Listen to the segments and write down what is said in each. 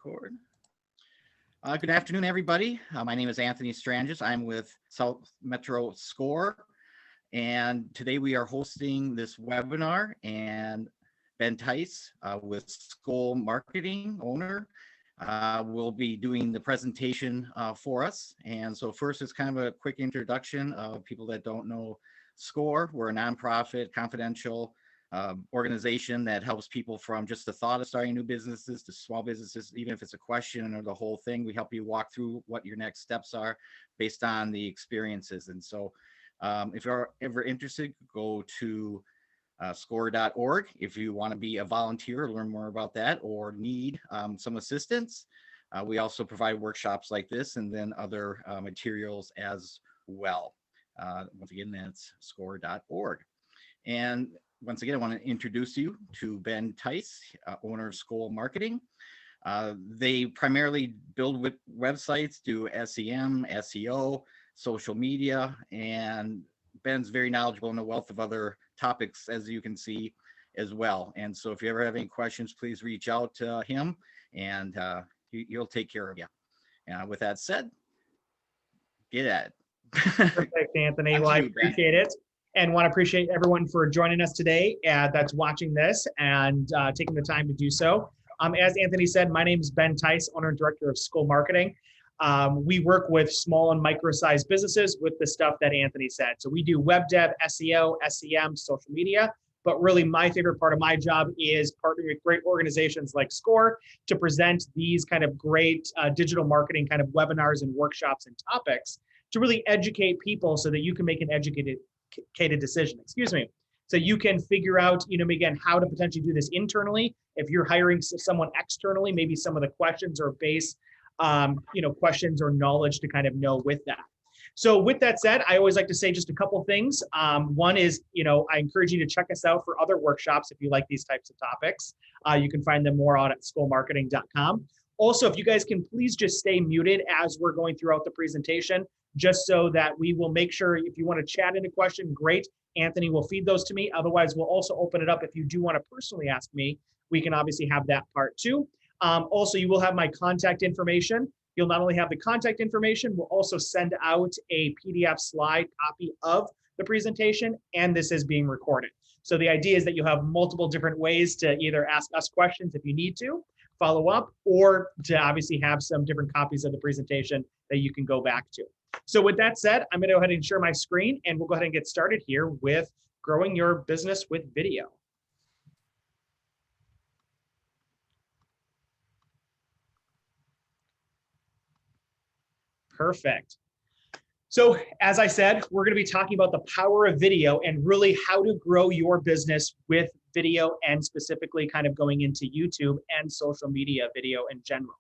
Record. Good afternoon, everybody. My name is Anthony Strangis. I'm with South Metro Scre, and today we are hosting this webinar. And Ben Tice with Skol Marketing owner will be doing the presentation for us. And so first, it's kind of a quick introduction of people that don't know Skre. We're a nonprofit, confidential organization that helps people from just the thought of starting new businesses to small businesses. Even if it's a question or the whole thing, we help you walk through what your next steps are based on the experiences. And so if you're ever interested, go to Skore.org if you want to be a volunteer or learn more about that or need some assistance. We also provide workshops like this and then other materials as well. Once again, that's Skore.org. And once again, I want to introduce you to Ben Tice, owner of Skol Marketing. They primarily build websites, do SEM, SEO, social media, and Ben's very knowledgeable in a wealth of other topics, as you can see as well. And so if you ever have any questions, please reach out to him and he'll take care of you. With that said, get at it. Perfect, Anthony. Well, I appreciate it. And want to appreciate everyone for joining us today that's watching this and taking the time to do so. As Anthony said, my name is Ben Tice, owner and director of Skol Marketing. We work with small and micro-sized businesses with the stuff that Anthony said. So we do web dev, SEO, SEM, social media. But really, my favorite part of my job is partnering with great organizations like Skore to present these kind of great digital marketing kind of webinars and workshops and topics to really educate people so that you can make an educated decision, so you can figure out, again, how to potentially do this internally. If you're hiring someone externally, maybe some of the questions or base, questions or knowledge to kind of know with that. So with that said, I always like to say just a couple things. One is, I encourage you to check us out for other workshops if you like these types of topics. You can find them more out at skolmarketing.com. Also, if you guys can please just stay muted as we're going throughout the presentation, just so that we will make sure if you want to chat in a question, great. Anthony will feed those to me. Otherwise, we'll also open it up. If you do want to personally ask me, we can obviously have that part too. Also, you will have my contact information. You'll not only have the contact information, we'll also send out a PDF slide copy of the presentation, and this is being recorded. So the idea is that you'll have multiple different ways to either ask us questions if you need to, follow up, or to obviously have some different copies of the presentation that you can go back to. So with that said, I'm going to go ahead and share my screen and we'll go ahead and get started here with growing your business with video. Perfect. So as I said, we're going to be talking about the power of video and really how to grow your business with video, and specifically kind of going into YouTube and social media video in general.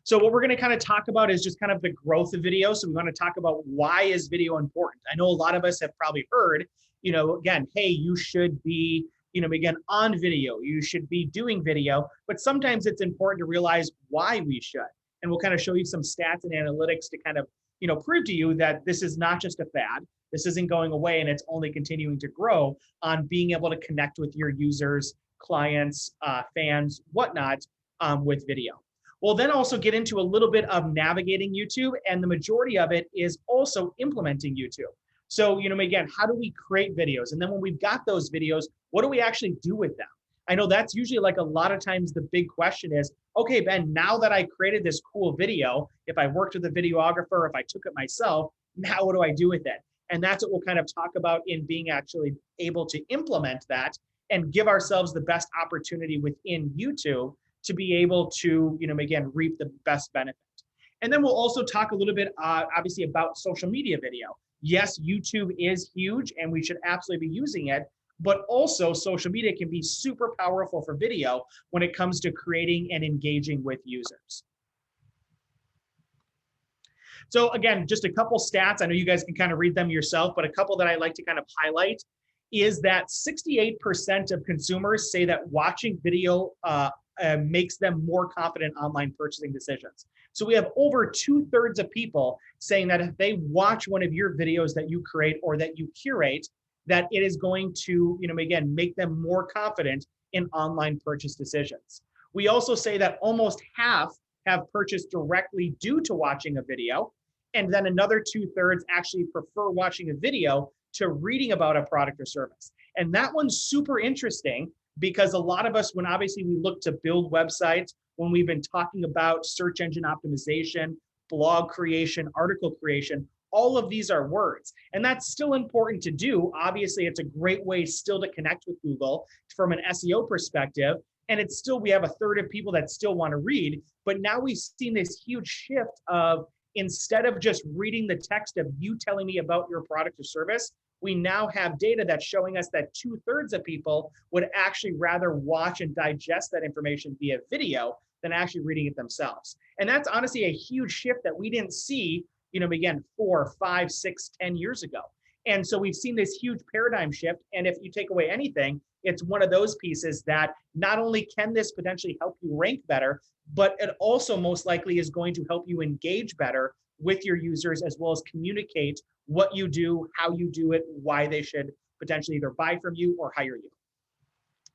So what we're going to kind of talk about is just kind of the growth of video. So we want to talk about why is video important. I know a lot of us have probably heard, again, hey, you should be, again, on video, you should be doing video, but sometimes it's important to realize why we should. And we'll kind of show you some stats and analytics to kind of, prove to you that this is not just a fad. This isn't going away, and it's only continuing to grow on being able to connect with your users, clients, fans, whatnot, with video. We'll then also get into a little bit of navigating YouTube, and the majority of it is also implementing YouTube. So, again, how do we create videos? And then when we've got those videos, what do we actually do with them? I know that's usually like a lot of times the big question is, okay, Ben, now that I created this cool video, if I worked with a videographer, if I took it myself, now what do I do with it? And that's what we'll kind of talk about in being actually able to implement that and give ourselves the best opportunity within YouTube to be able to, again, reap the best benefit. And then we'll also talk a little bit, obviously, about social media video. Yes, YouTube is huge and we should absolutely be using it, but also social media can be super powerful for video when it comes to creating and engaging with users. So again, just a couple stats. I know you guys can kind of read them yourself, but a couple that I like to kind of highlight is that 68% of consumers say that watching video makes them more confident online purchasing decisions. So we have over 2/3 of people saying that if they watch one of your videos that you create or that you curate, that it is going to, again, make them more confident in online purchase decisions. We also say that almost half have purchased directly due to watching a video. And then another 2/3 actually prefer watching a video to reading about a product or service. And that one's super interesting because a lot of us, when obviously we look to build websites, when we've been talking about search engine optimization, blog creation, article creation, all of these are words. And that's still important to do. Obviously, it's a great way still to connect with Google from an SEO perspective. And it's still, we have 1/3 of people that still want to read. But now we've seen this huge shift of, instead of just reading the text of you telling me about your product or service, we now have data that's showing us that 2/3 of people would actually rather watch and digest that information via video than actually reading it themselves. And that's honestly a huge shift that we didn't see, again, 4, 5, 6, 10 years ago. And so we've seen this huge paradigm shift. And if you take away anything, it's one of those pieces that not only can this potentially help you rank better, but it also most likely is going to help you engage better with your users, as well as communicate what you do, how you do it, why they should potentially either buy from you or hire you.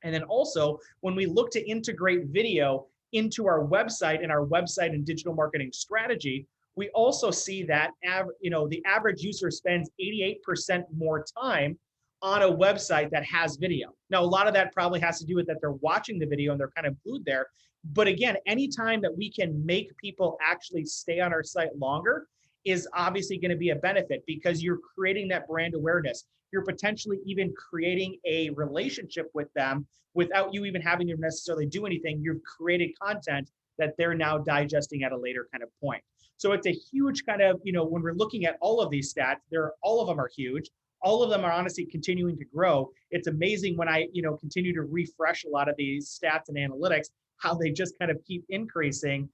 And then also, when we look to integrate video into our website and our website and digital marketing strategy, we also see that the average user spends 88% more time on a website that has video. Now, a lot of that probably has to do with that they're watching the video and they're kind of glued there. But again, anytime that we can make people actually stay on our site longer is obviously going to be a benefit, because you're creating that brand awareness. You're potentially even creating a relationship with them without you even having to necessarily do anything. You've created content that they're now digesting at a later kind of point. So it's a huge kind of, when we're looking at all of these stats, all of them are huge. All of them are honestly continuing to grow. It's amazing when I, continue to refresh a lot of these stats and analytics, how they just kind of keep increasing,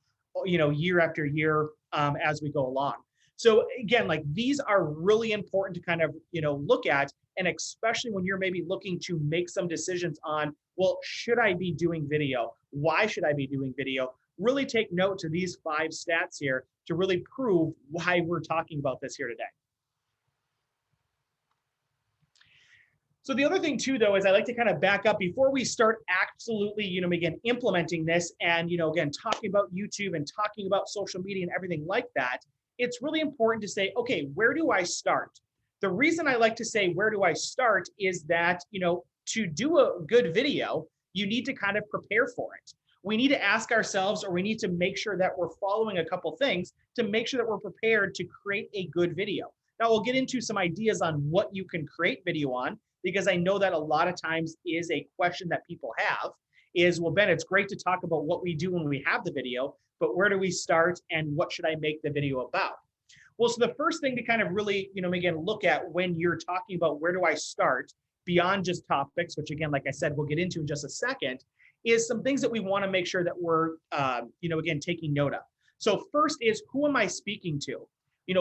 year after year as we go along. So again, like, these are really important to kind of, look at, and especially when you're maybe looking to make some decisions on, well, should I be doing video? Why should I be doing video? Really take note to these 5 stats here to really prove why we're talking about this here today. So the other thing too, though, is I like to kind of back up before we start absolutely, again, implementing this and, again, talking about YouTube and talking about social media and everything like that. It's really important to say, okay, where do I start? The reason I like to say, where do I start, is that, to do a good video, you need to kind of prepare for it. We need to ask ourselves, or we need to make sure that we're following a couple things to make sure that we're prepared to create a good video. Now, we'll get into some ideas on what you can create video on, because I know that a lot of times is a question that people have is, well, Ben, it's great to talk about what we do when we have the video, but where do we start and what should I make the video about? Well, so the first thing to kind of really, again, look at when you're talking about where do I start beyond just topics, which again, like I said, we'll get into in just a second, is some things that we want to make sure that we're, again, taking note of. So first is, who am I speaking to?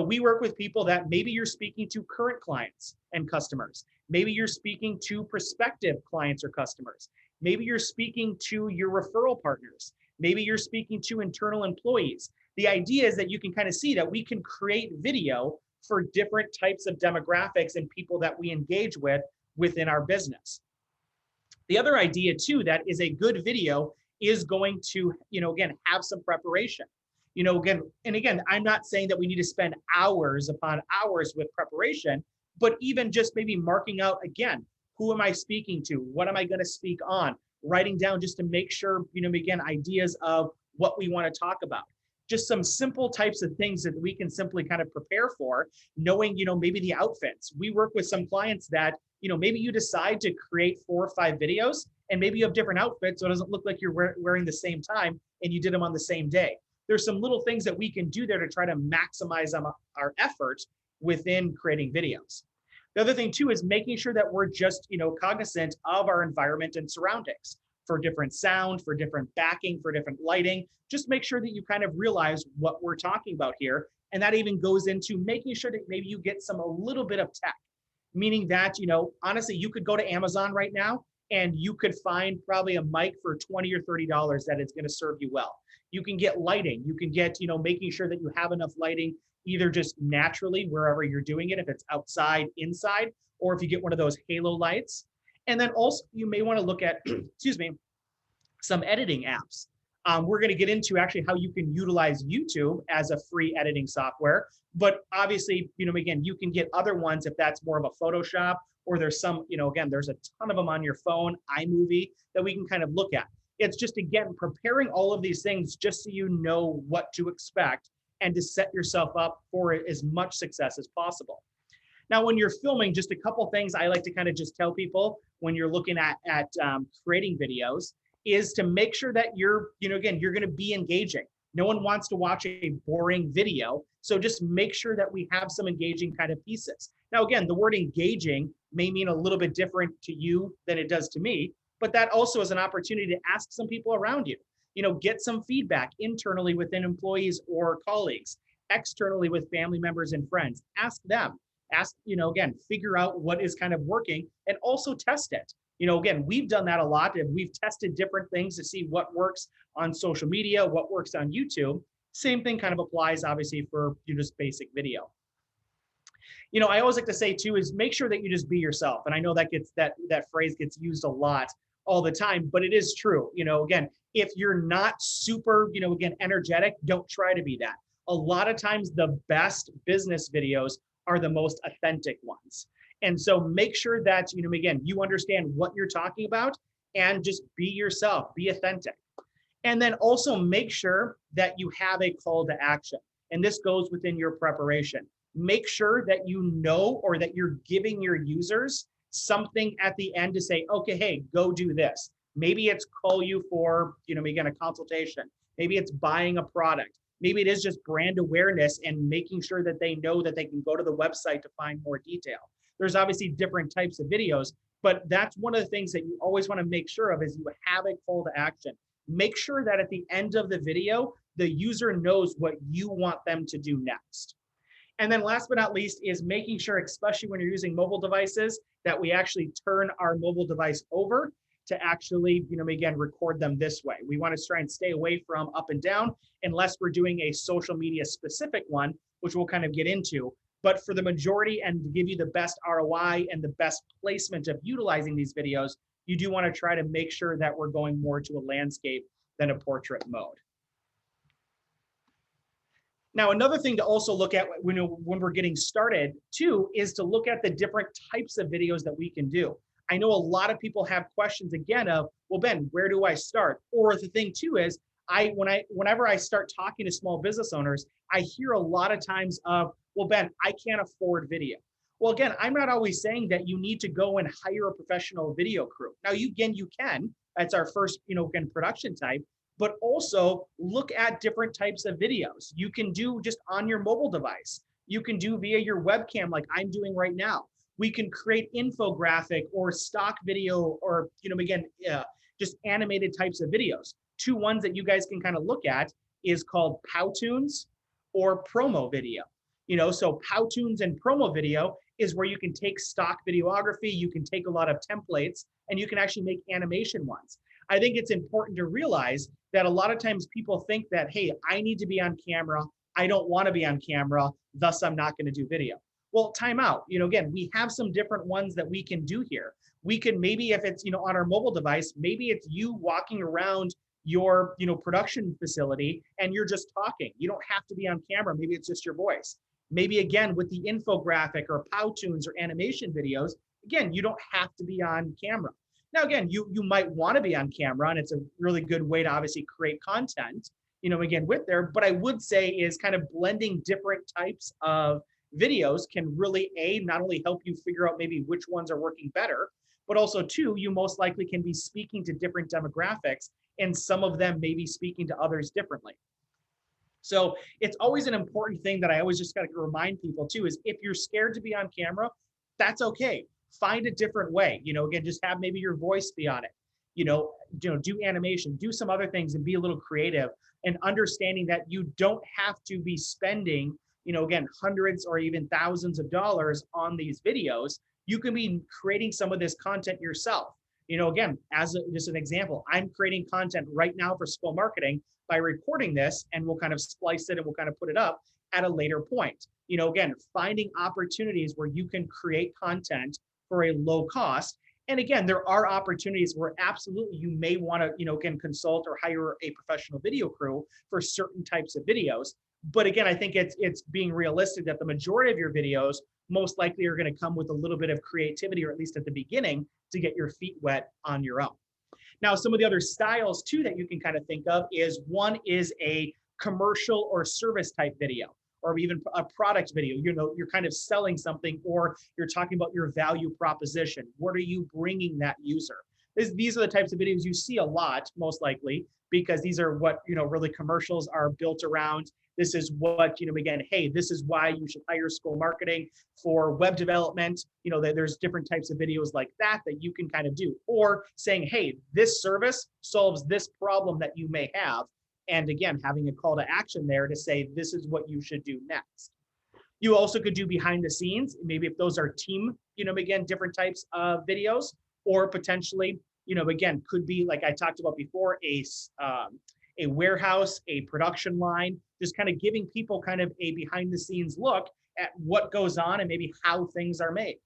We work with people that maybe you're speaking to current clients and customers. Maybe you're speaking to prospective clients or customers. Maybe you're speaking to your referral partners. Maybe you're speaking to internal employees. The idea is that you can kind of see that we can create video for different types of demographics and people that we engage with within our business. The other idea too, that is a good video is going to, again, have some preparation. Again, I'm not saying that we need to spend hours upon hours with preparation, but even just maybe marking out, again, who am I speaking to? What am I going to speak on? Writing down just to make sure, again, ideas of what we want to talk about. Just some simple types of things that we can simply kind of prepare for, knowing, maybe the outfits. We work with some clients that, maybe you decide to create 4 or 5 videos, and maybe you have different outfits, so it doesn't look like you're wearing the same time and you did them on the same day. There's some little things that we can do there to try to maximize our efforts within creating videos. The other thing too is making sure that we're just, cognizant of our environment and surroundings for different sound, for different backing, for different lighting. Just make sure that you kind of realize what we're talking about here. And that even goes into making sure that maybe you get a little bit of tech, meaning that, honestly, you could go to Amazon right now and you could find probably a mic for $20 or $30 that is going to serve you well. You can get lighting. You can get, making sure that you have enough lighting, either just naturally wherever you're doing it, if it's outside, inside, or if you get one of those halo lights. And then also you may want to look at, excuse me, some editing apps. We're going to get into actually how you can utilize YouTube as a free editing software. But obviously, again, you can get other ones if that's more of a Photoshop, or there's some, again, there's a ton of them on your phone, iMovie, that we can kind of look at. It's just, again, preparing all of these things just so you know what to expect and to set yourself up for as much success as possible. Now, when you're filming, just a couple things I like to kind of just tell people when you're looking at creating videos is to make sure that you're, again, you're going to be engaging. No one wants to watch a boring video. So just make sure that we have some engaging kind of pieces. Now, again, the word engaging may mean a little bit different to you than it does to me, but that also is an opportunity to ask some people around you, get some feedback internally within employees or colleagues, externally with family members and friends. Ask them, again, figure out what is kind of working and also test it. Again, we've done that a lot, and we've tested different things to see what works on social media, what works on YouTube. Same thing kind of applies, obviously, for just basic video. I always like to say too is make sure that you just be yourself. And I know that that phrase gets used a lot all the time, but it is true. Again, if you're not super, again, energetic, don't try to be that. A lot of times the best business videos are the most authentic ones. And so make sure that, again, you understand what you're talking about and just be yourself, be authentic. And then also make sure that you have a call to action. And this goes within your preparation. Make sure that or that you're giving your users something at the end to say, okay, hey, go do this. Maybe it's call you for, again, a consultation. Maybe it's buying a product. Maybe it is just brand awareness and making sure that they know that they can go to the website to find more detail. There's obviously different types of videos, but that's one of the things that you always want to make sure of is you have a call to action. Make sure that at the end of the video, the user knows what you want them to do next. And then last but not least is making sure, especially when you're using mobile devices, that we actually turn our mobile device over to actually, again, record them this way. We want to try and stay away from up and down unless we're doing a social media specific one, which we'll kind of get into. But for the majority and to give you the best ROI and the best placement of utilizing these videos, you do want to try to make sure that we're going more to a landscape than a portrait mode. Now, another thing to also look at when we're getting started too, is to look at the different types of videos that we can do. I know a lot of people have questions again of, well, Ben, where do I start? Or the thing too is, whenever I start talking to small business owners, I hear a lot of times of, well, Ben, I can't afford video. Well, again, I'm not always saying that you need to go and hire a professional video crew. Now, you can. That's our first, again, production type. But also look at different types of videos. You can do just on your mobile device. You can do via your webcam like I'm doing right now. We can create infographic or stock video or, again, just animated types of videos. Two ones that you guys can kind of look at is called Powtoons or promo video. So Powtoons and promo video is where you can take stock videography, you can take a lot of templates, and you can actually make animation ones. I think it's important to realize that a lot of times people think that, hey, I need to be on camera. I don't want to be on camera, thus I'm not going to do video. Well, time out. Again, we have some different ones that we can do here. We can maybe, if it's, on our mobile device, maybe it's you walking around your, production facility and you're just talking. You don't have to be on camera. Maybe it's just your voice. Maybe again, with the infographic or Powtoons or animation videos, again, you don't have to be on camera. Now, again, you might want to be on camera, and it's a really good way to obviously create content, again, with there. But I would say is kind of blending different types of videos can really, not only help you figure out maybe which ones are working better, but also two, you most likely can be speaking to different demographics, and some of them may be speaking to others differently. So it's always an important thing that I always just got to remind people too, is if you're scared to be on camera, that's okay. Find a different way, again, just have maybe your voice be on it, do animation, do some other things and be a little creative, and understanding that you don't have to be spending, again, hundreds or even thousands of dollars on these videos. You can be creating some of this content yourself. Again, just an example, I'm creating content right now for Skol Marketing by recording this, and we'll kind of splice it and we'll kind of put it up at a later point. Again, finding opportunities where you can create content for a low cost. And again, there are opportunities where absolutely you may want to, again, consult or hire a professional video crew for certain types of videos. But again, I think it's being realistic that the majority of your videos most likely are going to come with a little bit of creativity, or at least at the beginning, to get your feet wet on your own. Now, some of the other styles too that you can kind of think of is, one is a commercial or service type video, or even a product video. You're kind of selling something, or you're talking about your value proposition. What are you bringing that user? These are the types of videos you see a lot, most likely, because these are what, really commercials are built around. This is what, again, hey, this is why you should hire Skol Marketing for web development. There's different types of videos like that you can kind of do, or saying, hey, this service solves this problem that you may have. And again, having a call to action there to say, this is what you should do next. You also could do behind the scenes, maybe if those are team, again, different types of videos, or potentially, again, could be like I talked about before, a warehouse, a production line, just kind of giving people kind of a behind the scenes look at what goes on and maybe how things are made.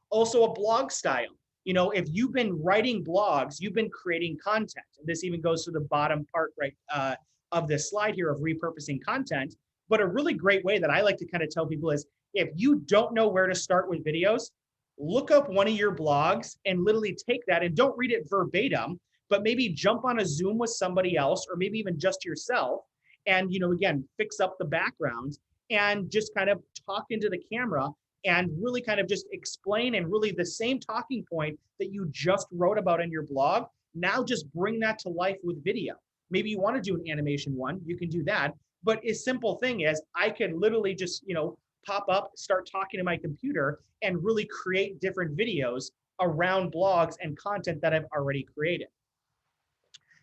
Also a blog style. If you've been writing blogs, you've been creating content. And this even goes to the bottom part, right, of this slide here of repurposing content. But a really great way that I like to kind of tell people is, if you don't know where to start with videos, look up one of your blogs and literally take that, and don't read it verbatim, but maybe jump on a Zoom with somebody else, or maybe even just yourself, and, again, fix up the background and just kind of talk into the camera and really kind of just explain, and really the same talking point that you just wrote about in your blog, now just bring that to life with video. Maybe you want to do an animation one, you can do that. But a simple thing is, I could literally just, pop up, start talking to my computer, and really create different videos around blogs and content that I've already created.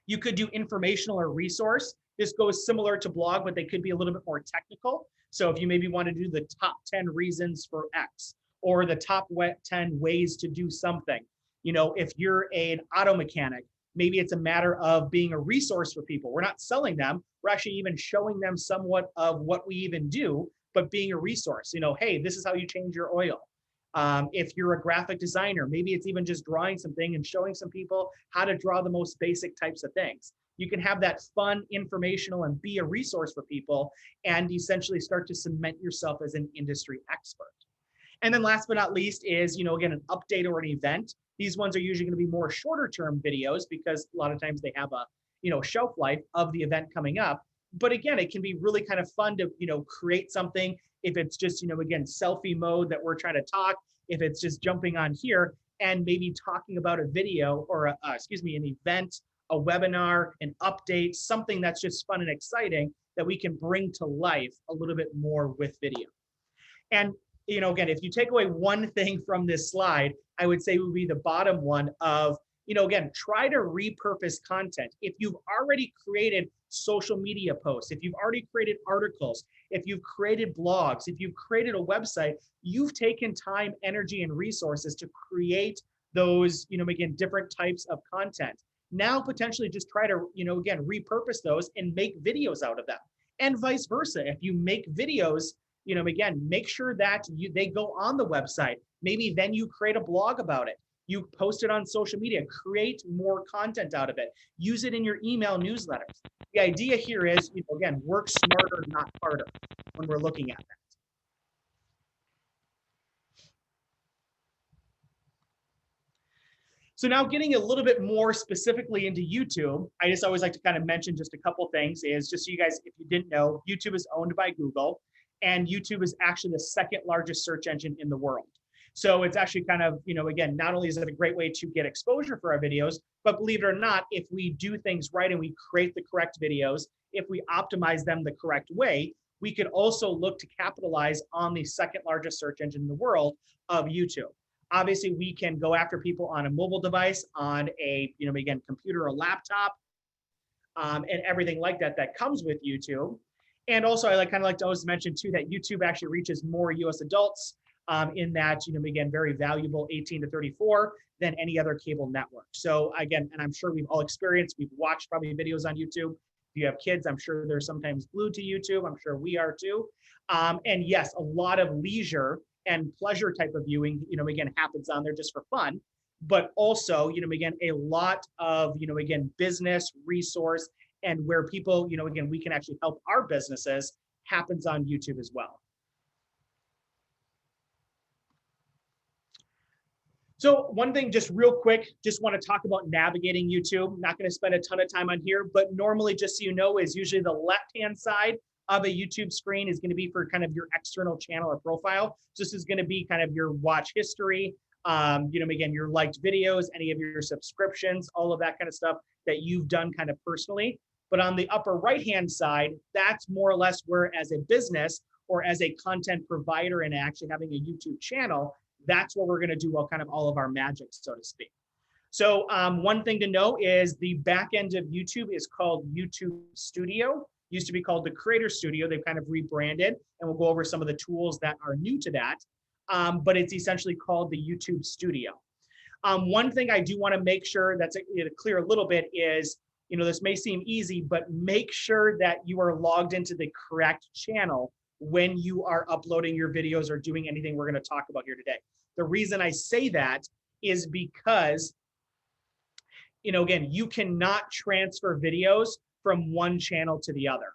You could do informational or resource. This goes similar to blog, but they could be a little bit more technical. So if you maybe want to do the top 10 reasons for X, or the top 10 ways to do something, if you're an auto mechanic, maybe it's a matter of being a resource for people. We're not selling them. We're actually even showing them somewhat of what we even do, but being a resource. Hey, this is how you change your oil. If you're a graphic designer, maybe it's even just drawing something and showing some people how to draw the most basic types of things. You can have that fun, informational, and be a resource for people, and essentially start to cement yourself as an industry expert. And then last but not least is, again, an update or an event. These ones are usually going to be more shorter term videos, because a lot of times they have a, shelf life of the event coming up. But again, it can be really kind of fun to, create something. If it's just, again, selfie mode that we're trying to talk, if it's just jumping on here and maybe talking about a video, or an event, a webinar, an update, something that's just fun and exciting that we can bring to life a little bit more with video. And, again, if you take away one thing from this slide, I would say it would be the bottom one of, again, try to repurpose content. If you've already created social media posts, if you've already created articles, if you've created blogs, if you've created a website, you've taken time, energy, and resources to create those, again, different types of content. Now, potentially just try to, again, repurpose those and make videos out of them, and vice versa. If you make videos, again, make sure that they go on the website. Maybe then you create a blog about it. You post it on social media, create more content out of it, use it in your email newsletters. The idea here is, again, work smarter, not harder when we're looking at that. So now getting a little bit more specifically into YouTube, I just always like to kind of mention just a couple things, is just so you guys, if you didn't know, YouTube is owned by Google, and YouTube is actually the second largest search engine in the world. So it's actually kind of, again, not only is it a great way to get exposure for our videos, but believe it or not, if we do things right and we create the correct videos, if we optimize them the correct way, we could also look to capitalize on the second largest search engine in the world of YouTube. Obviously, we can go after people on a mobile device, on a, again, computer or laptop, and everything like that that comes with YouTube. And also, I kind of like to always mention too that YouTube actually reaches more US adults, in that, again, very valuable 18 to 34 than any other cable network. So again, and I'm sure we've all experienced, we've watched probably videos on YouTube. If you have kids, I'm sure they're sometimes glued to YouTube. I'm sure we are too. And yes, a lot of leisure and pleasure type of viewing, again, happens on there just for fun. but also, again, a lot of, again, business resource and where people, again, we can actually help our businesses happens on YouTube as well. So one thing, just real quick, just want to talk about navigating YouTube. Not going to spend a ton of time on here, but normally, just so you know, is usually the left-hand side of a YouTube screen is going to be for kind of your external channel or profile. So this is going to be kind of your watch history, again, your liked videos, any of your subscriptions, all of that kind of stuff that you've done kind of personally. But on the upper right-hand side, that's more or less where, as a business or as a content provider and actually having a YouTube channel, that's where we're going to do all of our magic, so to speak. So one thing to know is the back end of YouTube is called YouTube Studio. Used to be called the Creator Studio. They've kind of rebranded, and we'll go over some of the tools that are new to that. But it's essentially called the YouTube Studio. One thing I do want to make sure that's clear a little bit is, this may seem easy, but make sure that you are logged into the correct channel when you are uploading your videos or doing anything we're going to talk about here today. The reason I say that is because, again, you cannot transfer videos from one channel to the other.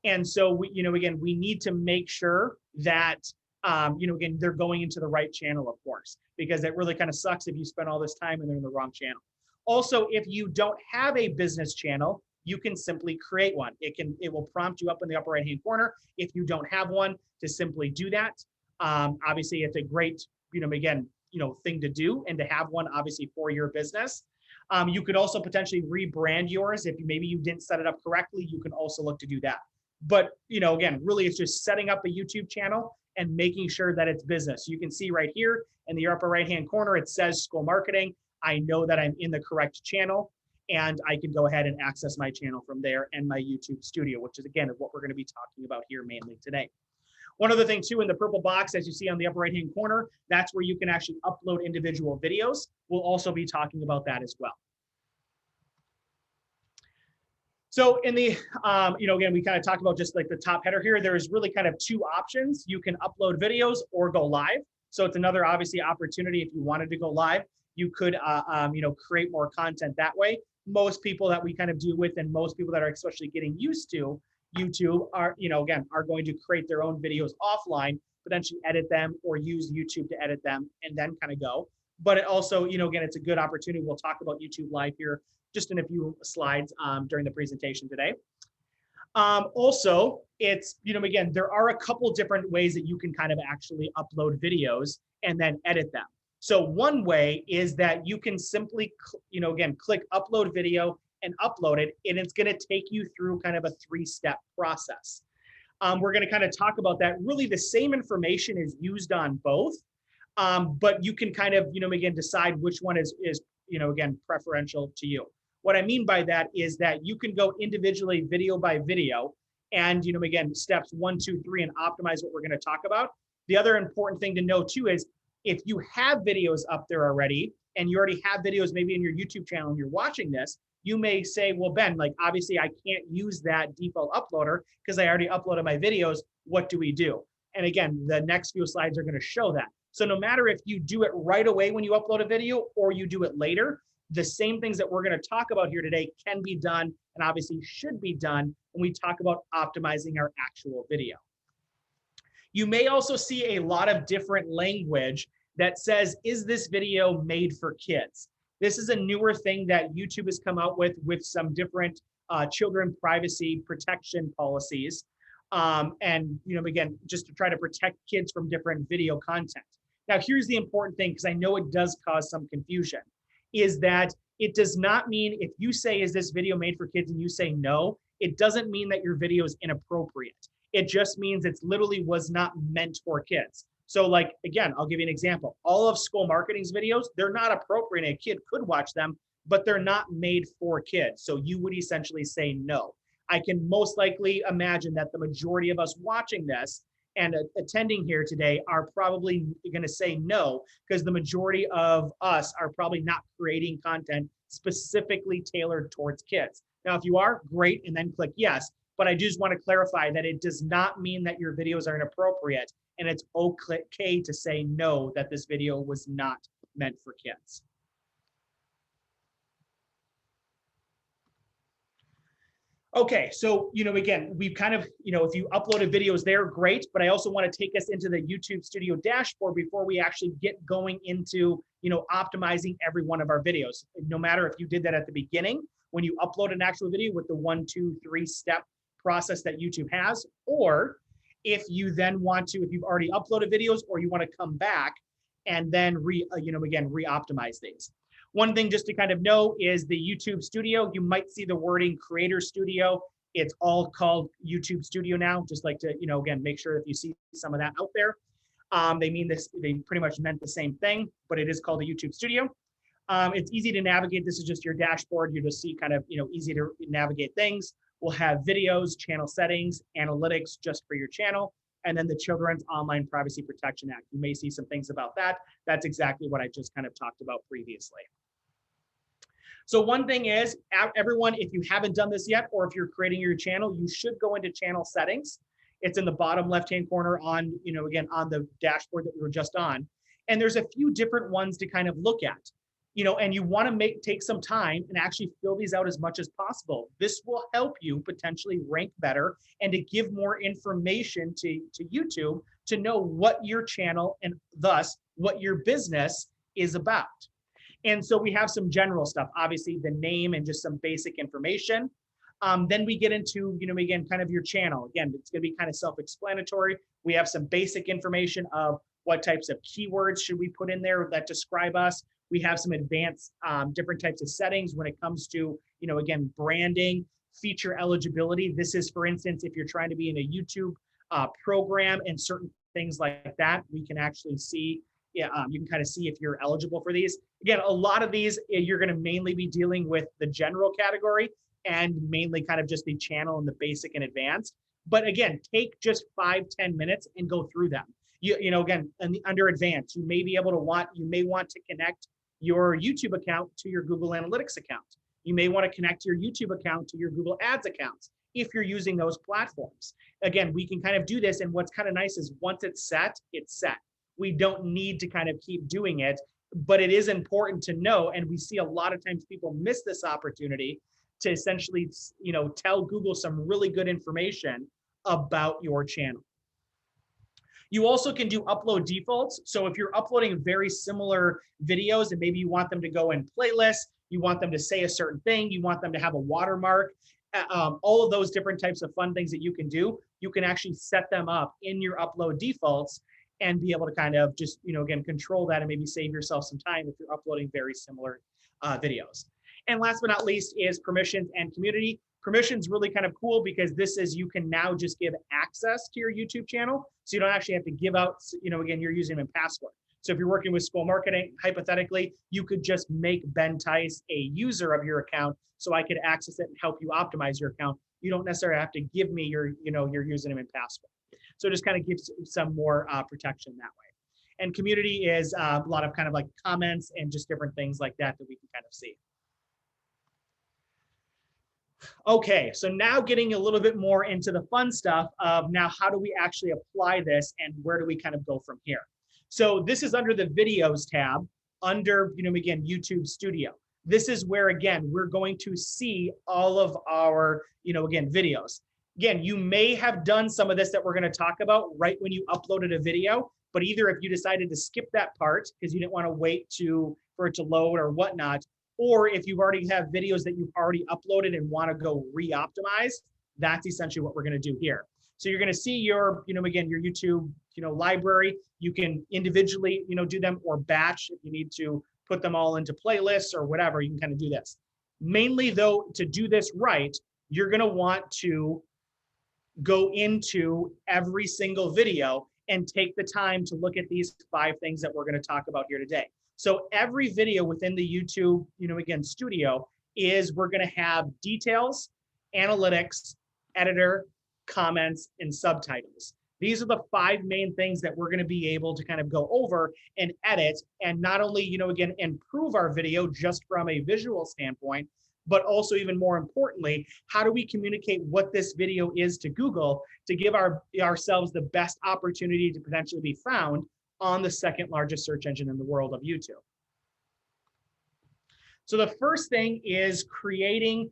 And so, again, we need to make sure that, again, they're going into the right channel, of course, because it really kind of sucks if you spend all this time and they're in the wrong channel. Also, if you don't have a business channel, you can simply create one. It will prompt you up in the upper right-hand corner if you don't have one to simply do that. Obviously, it's a great, again, thing to do and to have one, obviously, for your business. You could also potentially rebrand yours. If maybe you didn't set it up correctly, you can also look to do that. But, again, really, it's just setting up a YouTube channel and making sure that it's business. You can see right here in the upper right-hand corner, it says Skol Marketing. I know that I'm in the correct channel, and I can go ahead and access my channel from there and my YouTube Studio, which is, again, what we're going to be talking about here mainly today. One other thing, too, in the purple box, as you see on the upper right-hand corner, that's where you can actually upload individual videos. We'll also be talking about that as well. So in the, again, we kind of talked about just like the top header here. There's really kind of two options. You can upload videos or go live. So it's another, obviously, opportunity if you wanted to go live. You could, create more content that way. Most people that we kind of deal with and most people that are especially getting used to YouTube are, again, are going to create their own videos offline, potentially edit them or use YouTube to edit them and then kind of go. But it also, again, it's a good opportunity. We'll talk about YouTube Live here just in a few slides during the presentation today. Also, it's, again, there are a couple different ways that you can kind of actually upload videos and then edit them. So one way is that you can simply, again, click upload video and upload it, and it's going to take you through kind of a 3-step process. We're going to kind of talk about that. Really, the same information is used on both, but you can kind of, again, decide which one is again, preferential to you. What I mean by that is that you can go individually video by video and, again, steps 1, 2, 3 and optimize what we're going to talk about. The other important thing to know too is if you have videos up there already and you already have videos maybe in your YouTube channel and you're watching this, you may say, well, Ben, like obviously I can't use that default uploader because I already uploaded my videos. What do we do? And again, the next few slides are going to show that. So no matter if you do it right away when you upload a video or you do it later, the same things that we're going to talk about here today can be done and obviously should be done when we talk about optimizing our actual video. You may also see a lot of different language that says, is this video made for kids? This is a newer thing that YouTube has come out with some different children privacy protection policies. And, again, just to try to protect kids from different video content. Now, here's the important thing, because I know it does cause some confusion, is that it does not mean if you say, is this video made for kids and you say no, it doesn't mean that your video is inappropriate. It just means it's literally was not meant for kids. So like, again, I'll give you an example. All of Skol Marketing's videos, they're not appropriate. A kid could watch them, but they're not made for kids. So you would essentially say no. I can most likely imagine that the majority of us watching this and attending here today are probably going to say no, because the majority of us are probably not creating content specifically tailored towards kids. Now, if you are, great, and then click yes. But I just want to clarify that it does not mean that your videos are inappropriate, and it's okay to say no, that this video was not meant for kids. Okay, so, again, we've kind of, if you uploaded videos there, great, but I also want to take us into the YouTube Studio dashboard before we actually get going into, optimizing every one of our videos. No matter if you did that at the beginning, when you upload an actual video with the 1, 2, 3 step process that YouTube has, or if you then want to, if you've already uploaded videos or you want to come back and then re-optimize these. One thing just to kind of know is the YouTube Studio, you might see the wording Creator Studio. It's all called YouTube Studio now. Just like to, again, make sure if you see some of that out there. They pretty much meant the same thing, but it is called the YouTube Studio. It's easy to navigate. This is just your dashboard. You just see kind of, easy to navigate things. We'll have videos, channel settings, analytics just for your channel, and then the Children's Online Privacy Protection Act. You may see some things about that. That's exactly what I just kind of talked about previously. So one thing is, everyone, if you haven't done this yet, or if you're creating your channel, you should go into channel settings. It's in the bottom left-hand corner on, again, on the dashboard that we were just on. And there's a few different ones to kind of look at, and you want to take some time and actually fill these out as much as possible. This will help you potentially rank better and to give more information to YouTube to know what your channel and thus what your business is about. And so we have some general stuff, obviously the name and just some basic information. Then we get into, again, kind of your channel. Again, it's going to be kind of self-explanatory. We have some basic information of what types of keywords should we put in there that describe us. We have some advanced different types of settings when it comes to, again, branding, feature eligibility. This is, for instance, if you're trying to be in a YouTube program and certain things like that, we can actually see, you can kind of see if you're eligible for these. Again, a lot of these, you're going to mainly be dealing with the general category and mainly kind of just the channel and the basic and advanced. But again, take just 5-10 minutes and go through them. Again, under advanced, you may want to connect your YouTube account to your Google Analytics account. You may want to connect your YouTube account to your Google Ads accounts if you're using those platforms. Again, we can kind of do this, and what's kind of nice is once it's set, it's set. We don't need to kind of keep doing it, but it is important to know, and we see a lot of times people miss this opportunity to essentially, tell Google some really good information about your channel. You also can do upload defaults. So if you're uploading very similar videos and maybe you want them to go in playlists, you want them to say a certain thing, you want them to have a watermark, all of those different types of fun things that you can do, you can actually set them up in your upload defaults and be able to kind of just, again, control that and maybe save yourself some time if you're uploading very similar videos. And last but not least is permissions and community. Permissions really kind of cool because this is, you can now just give access to your YouTube channel. So you don't actually have to give out, again, your username and password. So if you're working with Skol Marketing, hypothetically, you could just make Ben Tice a user of your account so I could access it and help you optimize your account. You don't necessarily have to give me your, your username and password. So it just kind of gives some more protection that way. And community is a lot of kind of like comments and just different things like that we can kind of see. Okay, so now getting a little bit more into the fun stuff of now how do we actually apply this and where do we kind of go from here? So this is under the videos tab under, again, YouTube Studio. This is where, again, we're going to see all of our, again, videos. Again, you may have done some of this that we're going to talk about right when you uploaded a video, but either if you decided to skip that part because you didn't want to wait for it to load or whatnot, or if you already have videos that you've already uploaded and want to go re-optimize, that's essentially what we're going to do here. So you're going to see your, again, your YouTube, library. You can individually, do them or batch if you need to put them all into playlists or whatever. You can kind of do this. Mainly though, to do this right, you're going to want to go into every single video and take the time to look at these 5 things that we're going to talk about here today. So every video within the YouTube, again, Studio is we're going to have details, analytics, editor, comments, and subtitles. These are the 5 main things that we're going to be able to kind of go over and edit and not only, again, improve our video just from a visual standpoint, but also even more importantly, how do we communicate what this video is to Google to give ourselves the best opportunity to potentially be found on the second largest search engine in the world of YouTube. So the first thing is creating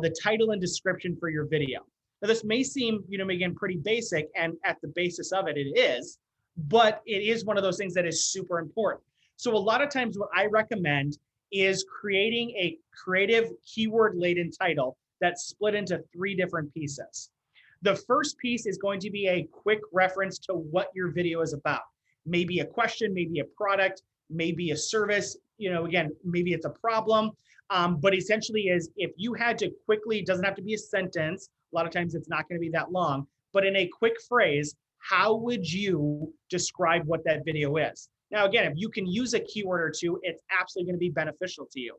the title and description for your video. Now, this may seem, again, pretty basic, and at the basis of it, it is, but it is one of those things that is super important. So a lot of times what I recommend is creating a creative keyword-laden title that's split into 3 different pieces. The first piece is going to be a quick reference to what your video is about. Maybe a question, maybe a product, maybe a service, again, maybe it's a problem. But essentially is if you had to quickly, it doesn't have to be a sentence. A lot of times it's not going to be that long, but in a quick phrase, how would you describe what that video is? Now, again, if you can use a keyword or 2, it's absolutely going to be beneficial to you.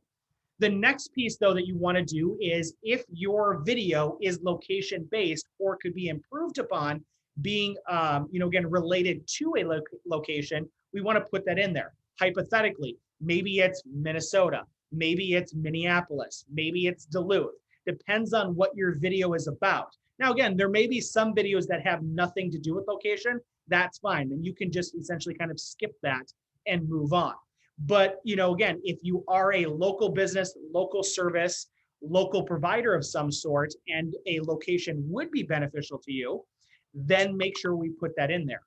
The next piece, though, that you want to do is if your video is location-based or could be improved upon being, again, related to a location, we want to put that in there. Hypothetically, maybe it's Minnesota, maybe it's Minneapolis, maybe it's Duluth. Depends on what your video is about. Now, again, there may be some videos that have nothing to do with location. That's fine. And you can just essentially kind of skip that and move on. But, again, if you are a local business, local service, local provider of some sort, and a location would be beneficial to you, then make sure we put that in there.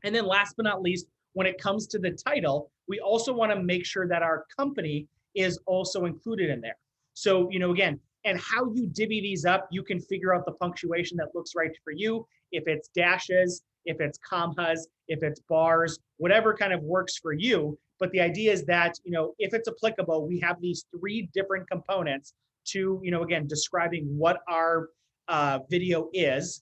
And then last but not least, when it comes to the title, we also want to make sure that our company is also included in there. So, again, and how you divvy these up, you can figure out the punctuation that looks right for you. If it's dashes, if it's commas, if it's bars, whatever kind of works for you. But the idea is that, if it's applicable, we have these 3 different components to, again, describing what our video is,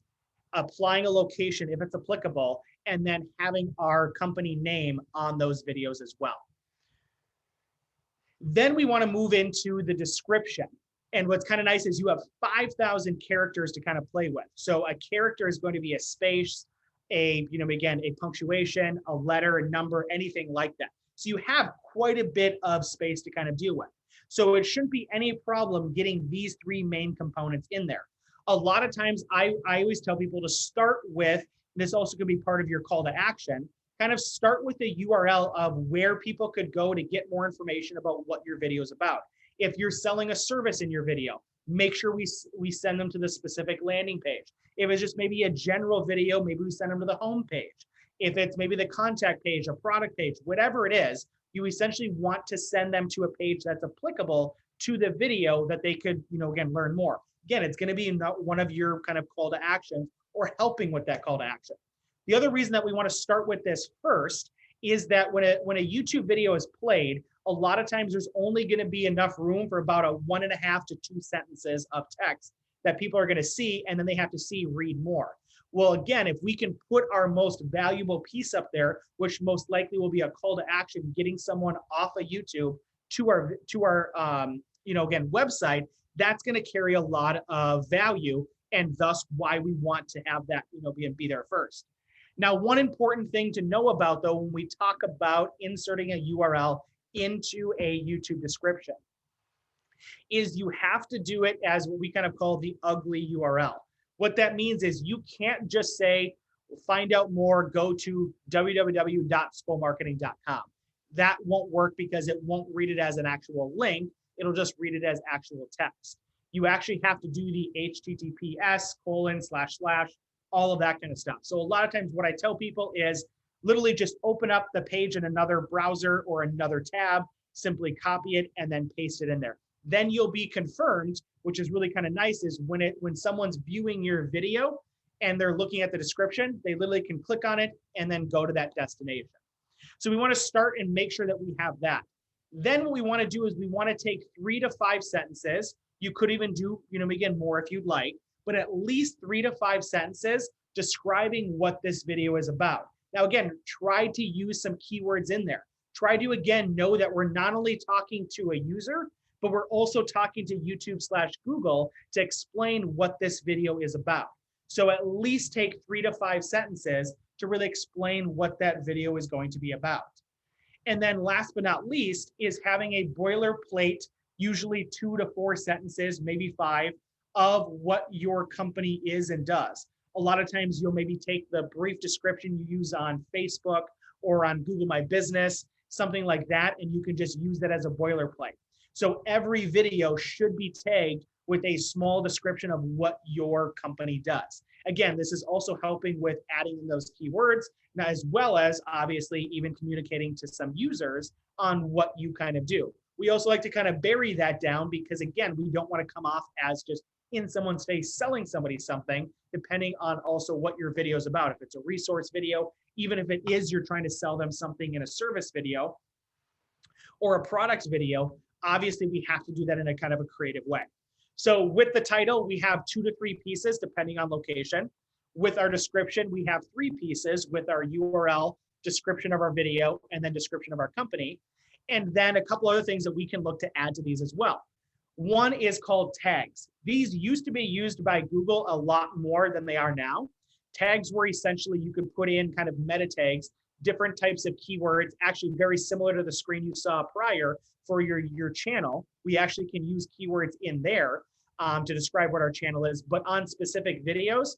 applying a location if it's applicable, and then having our company name on those videos as well. Then we want to move into the description. And what's kind of nice is you have 5,000 characters to kind of play with. So a character is going to be a space, again, a punctuation, a letter, a number, anything like that. So you have quite a bit of space to kind of deal with. So it shouldn't be any problem getting these 3 main components in there. A lot of times I always tell people to start with, this also could be part of your call to action, kind of start with the URL of where people could go to get more information about what your video is about. If you're selling a service in your video, make sure we send them to the specific landing page. If it's just maybe a general video, maybe we send them to the home page. If it's maybe the contact page, a product page, whatever it is, you essentially want to send them to a page that's applicable to the video that they could, again, learn more. Again, it's going to be one of your kind of call to action or helping with that call to action. The other reason that we want to start with this first is that when a YouTube video is played, a lot of times there's only going to be enough room for about a 1.5 to 2 sentences of text that people are going to see, and then they have to read more. Well, again, if we can put our most valuable piece up there, which most likely will be a call to action, getting someone off of YouTube to our again, website, that's going to carry a lot of value, and thus why we want to have that, be there first. Now, one important thing to know about, though, when we talk about inserting a URL into a YouTube description, is you have to do it as what we kind of call the ugly URL. What that means is you can't just say, find out more, go to www.skolmarketing.com. That won't work because it won't read it as an actual link. It'll just read it as actual text. You actually have to do the HTTPS : / all of that kind of stuff. So a lot of times what I tell people is literally just open up the page in another browser or another tab, simply copy it and then paste it in there. Then you'll be confirmed, which is really kind of nice, is when someone's viewing your video and they're looking at the description, they literally can click on it and then go to that destination. So we want to start and make sure that we have that. Then what we want to do is we want to take 3 to 5 sentences. You could even do, again, more if you'd like, but at least 3 to 5 sentences describing what this video is about. Now, again, try to use some keywords in there. Try to, again, know that we're not only talking to a user, but we're also talking to YouTube / Google to explain what this video is about. So at least take 3 to 5 sentences to really explain what that video is going to be about. And then last but not least is having a boilerplate, usually 2 to 4 sentences, maybe 5, of what your company is and does. A lot of times you'll maybe take the brief description you use on Facebook or on Google My Business, something like that, and you can just use that as a boilerplate. So every video should be tagged with a small description of what your company does. Again, this is also helping with adding in those keywords, as well as obviously even communicating to some users on what you kind of do. We also like to kind of bury that down because, again, we don't want to come off as just in someone's face selling somebody something, depending on also what your video is about. If it's a resource video, even if it is you're trying to sell them something in a service video or a product video, obviously we have to do that in a kind of a creative way. So with the title, we have 2 to 3 pieces depending on location. With our description, we have 3 pieces with our URL, description of our video, and then description of our company. And then a couple other things that we can look to add to these as well. One is called tags. These used to be used by Google a lot more than they are now. Tags were essentially you could put in kind of meta tags, different types of keywords, actually very similar to the screen you saw prior for your channel. We actually can use keywords in there to describe what our channel is, but on specific videos,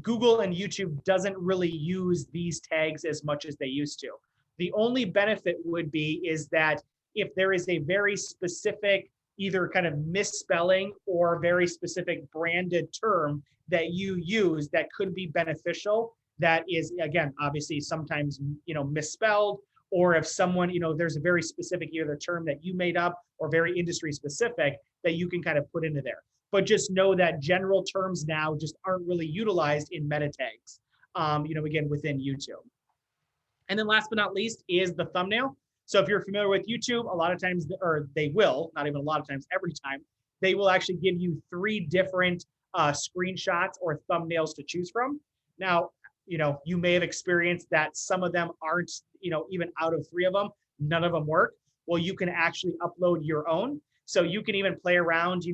Google and YouTube doesn't really use these tags as much as they used to. The only benefit would be is that if there is a very specific either kind of misspelling or very specific branded term that you use that could be beneficial, that is, again, obviously sometimes, misspelled, or if someone, there's a very specific either term that you made up or very industry specific that you can kind of put into there. But just know that general terms now just aren't really utilized in meta tags, again, within YouTube. And then last but not least is the thumbnail. So if you're familiar with YouTube, a lot of times, or they will, not even a lot of times, every time, they will actually give you 3 different screenshots or thumbnails to choose from. Now, you may have experienced that some of them aren't, even out of 3 of them, none of them work. Well, you can actually upload your own. So you can even play around,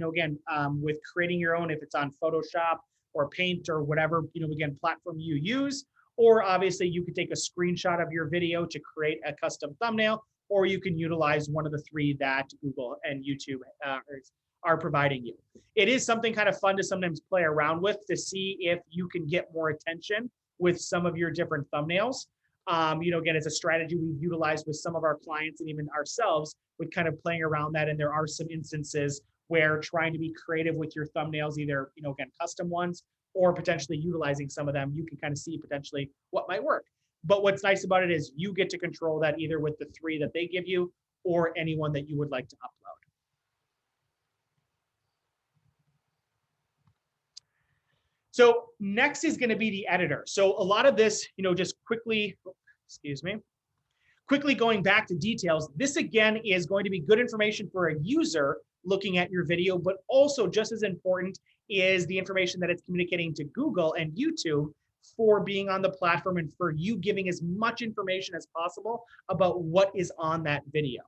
with creating your own, if it's on Photoshop or Paint or whatever, again, platform you use. Or obviously you could take a screenshot of your video to create a custom thumbnail, or you can utilize one of the 3 that Google and YouTube are providing you. It is something kind of fun to sometimes play around with to see if you can get more attention with some of your different thumbnails. Again, it's a strategy we've utilized with some of our clients and even ourselves with kind of playing around that. And there are some instances where trying to be creative with your thumbnails, either, again, custom ones, or potentially utilizing some of them, you can kind of see potentially what might work. But what's nice about it is you get to control that either with the 3 that they give you or anyone that you would like to upload. So next is going to be the editor. So a lot of this, just quickly going back to details, this again is going to be good information for a user looking at your video, but also just as important is the information that it's communicating to Google and YouTube for being on the platform and for you giving as much information as possible about what is on that video.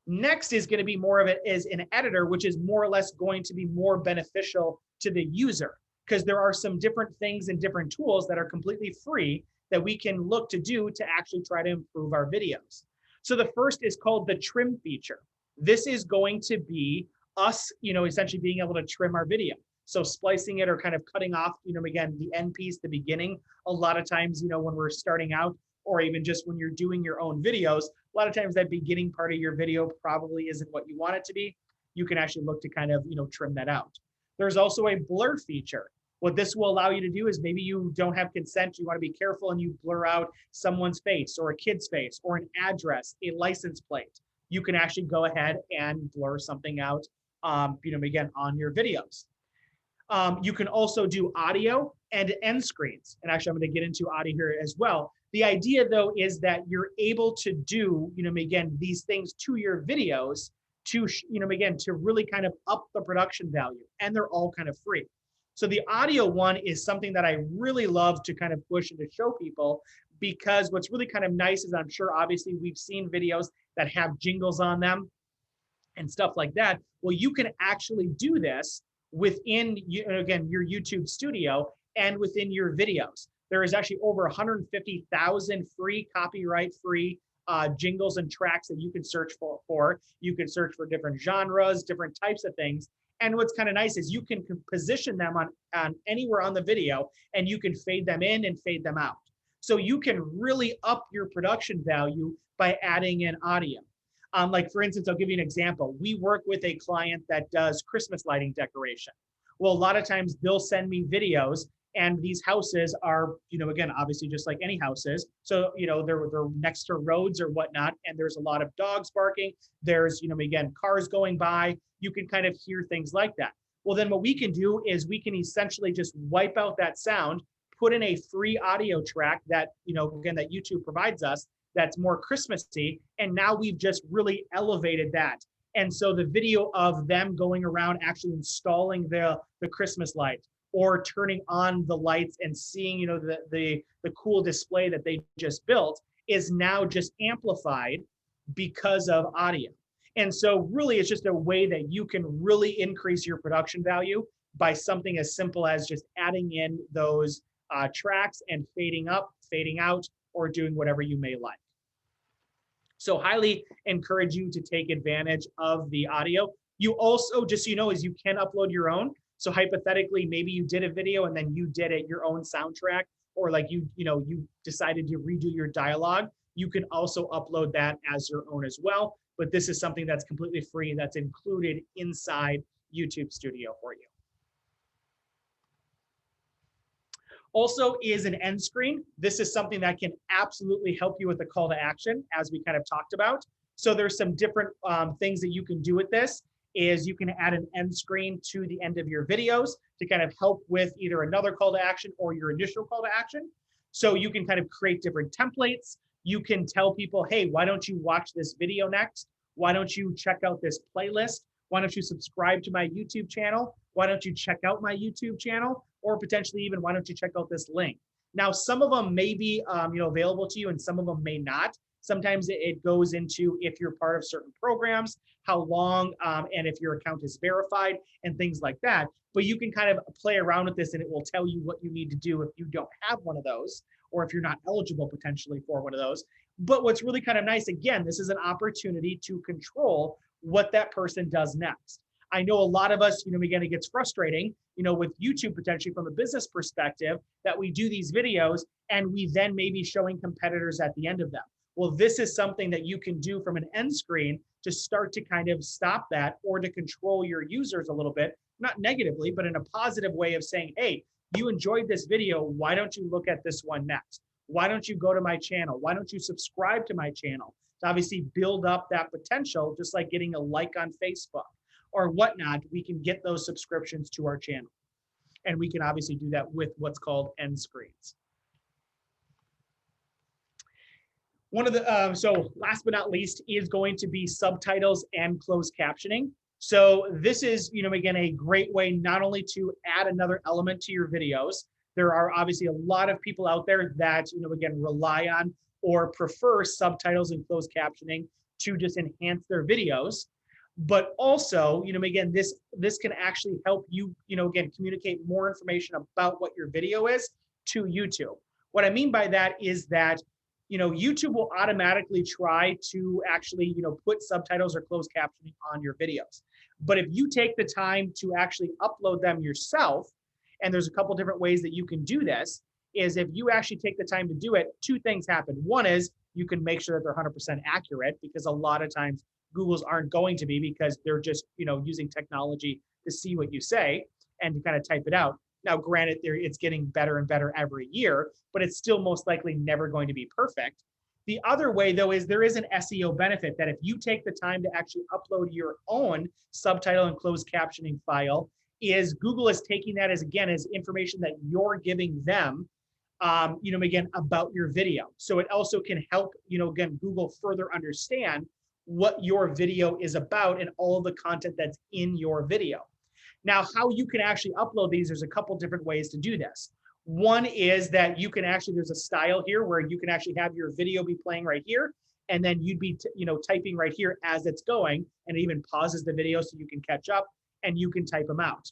Next is going to be more of it as an editor, which is more or less going to be more beneficial to the user, because there are some different things and different tools that are completely free that we can look to do to actually try to improve our videos. So the first is called the trim feature. This is going to be us, essentially being able to trim our video. So splicing it or kind of cutting off, again, the end piece, the beginning. A lot of times, when we're starting out, or even just when you're doing your own videos, a lot of times that beginning part of your video probably isn't what you want it to be. You can actually look to kind of, trim that out. There's also a blur feature. What this will allow you to do is maybe you don't have consent, you want to be careful, and you blur out someone's face or a kid's face or an address, a license plate. You can actually go ahead and blur something out, again, on your videos. You can also do audio and end screens. And actually, I'm going to get into audio here as well. The idea, though, is that you're able to do, again, these things to your videos to, again, to really kind of up the production value. And they're all kind of free. So the audio one is something that I really love to kind of push and to show people, because what's really kind of nice is I'm sure, obviously, we've seen videos that have jingles on them and stuff like that. Well, you can actually do this within, again, your YouTube studio and within your videos. There is actually over 150,000 free, copyright-free jingles and tracks that you can search for. You can search for different genres, different types of things. And what's kind of nice is you can position them on anywhere on the video, and you can fade them in and fade them out. So you can really up your production value by adding in audio. Like for instance, I'll give you an example. We work with a client that does Christmas lighting decoration. Well, a lot of times they'll send me videos, and these houses are, again, obviously just like any houses. So, they're next to roads or whatnot, and there's a lot of dogs barking. There's, again, cars going by. You can kind of hear things like that. Well, then what we can do is we can essentially just wipe out that sound, put in a free audio track that, again, that YouTube provides us that's more Christmassy. And now we've just really elevated that. And so the video of them going around actually installing the Christmas light or turning on the lights and seeing, the cool display that they just built is now just amplified because of audio. And so really it's just a way that you can really increase your production value by something as simple as just adding in those tracks and fading up, fading out, or doing whatever you may like. So highly encourage you to take advantage of the audio. You also, just so you know, is you can upload your own. So hypothetically, maybe you did a video and then you did it your own soundtrack, or like you decided to redo your dialogue. You can also upload that as your own as well. But this is something that's completely free that's included inside YouTube Studio for you. Also is an end screen. This is something that can absolutely help you with the call to action, as we kind of talked about. So there's some different things that you can do with this. Is you can add an end screen to the end of your videos to kind of help with either another call to action or your initial call to action. So you can kind of create different templates. You can tell people, hey, why don't you watch this video next? Why don't you check out this playlist? Why don't you subscribe to my YouTube channel? Why don't you check out my YouTube channel? Or potentially even, why don't you check out this link? Now, some of them may be available to you and some of them may not. Sometimes it goes into if you're part of certain programs, how long, and if your account is verified and things like that. But you can kind of play around with this and it will tell you what you need to do if you don't have one of those, or if you're not eligible potentially for one of those. But what's really kind of nice, again, this is an opportunity to control what that person does next. I know a lot of us, again, it gets frustrating, with YouTube potentially from a business perspective, that we do these videos and we then may be showing competitors at the end of them. Well, this is something that you can do from an end screen to start to kind of stop that, or to control your users a little bit, not negatively, but in a positive way of saying, hey, you enjoyed this video. Why don't you look at this one next? Why don't you go to my channel? Why don't you subscribe to my channel? To obviously build up that potential, just like getting a like on Facebook or whatnot, we can get those subscriptions to our channel. And we can obviously do that with what's called end screens. One of the, so last but not least is going to be subtitles and closed captioning. So this is, again, a great way not only to add another element to your videos. There are obviously a lot of people out there that, again, rely on or prefer subtitles and closed captioning to just enhance their videos. But also, again, this can actually help you, again, communicate more information about what your video is to YouTube. What I mean by that is that, YouTube will automatically try to actually, put subtitles or closed captioning on your videos. But if you take the time to actually upload them yourself, and there's a couple different ways that you can do this, is if you actually take the time to do it, two things happen. One is you can make sure that they're 100% accurate, because a lot of times Google's aren't going to be, because they're just, using technology to see what you say and to kind of type it out. Now, granted, it's getting better and better every year, but it's still most likely never going to be perfect. The other way, though, is there is an SEO benefit that if you take the time to actually upload your own subtitle and closed captioning file, is Google is taking that as, again, as information that you're giving them, again, about your video. So it also can help, again, Google further understand what your video is about and all of the content that's in your video. Now, how you can actually upload these, there's a couple different ways to do this. One is that you can actually, there's a style here where you can actually have your video be playing right here, and then you'd be, typing right here as it's going, and it even pauses the video so you can catch up and you can type them out.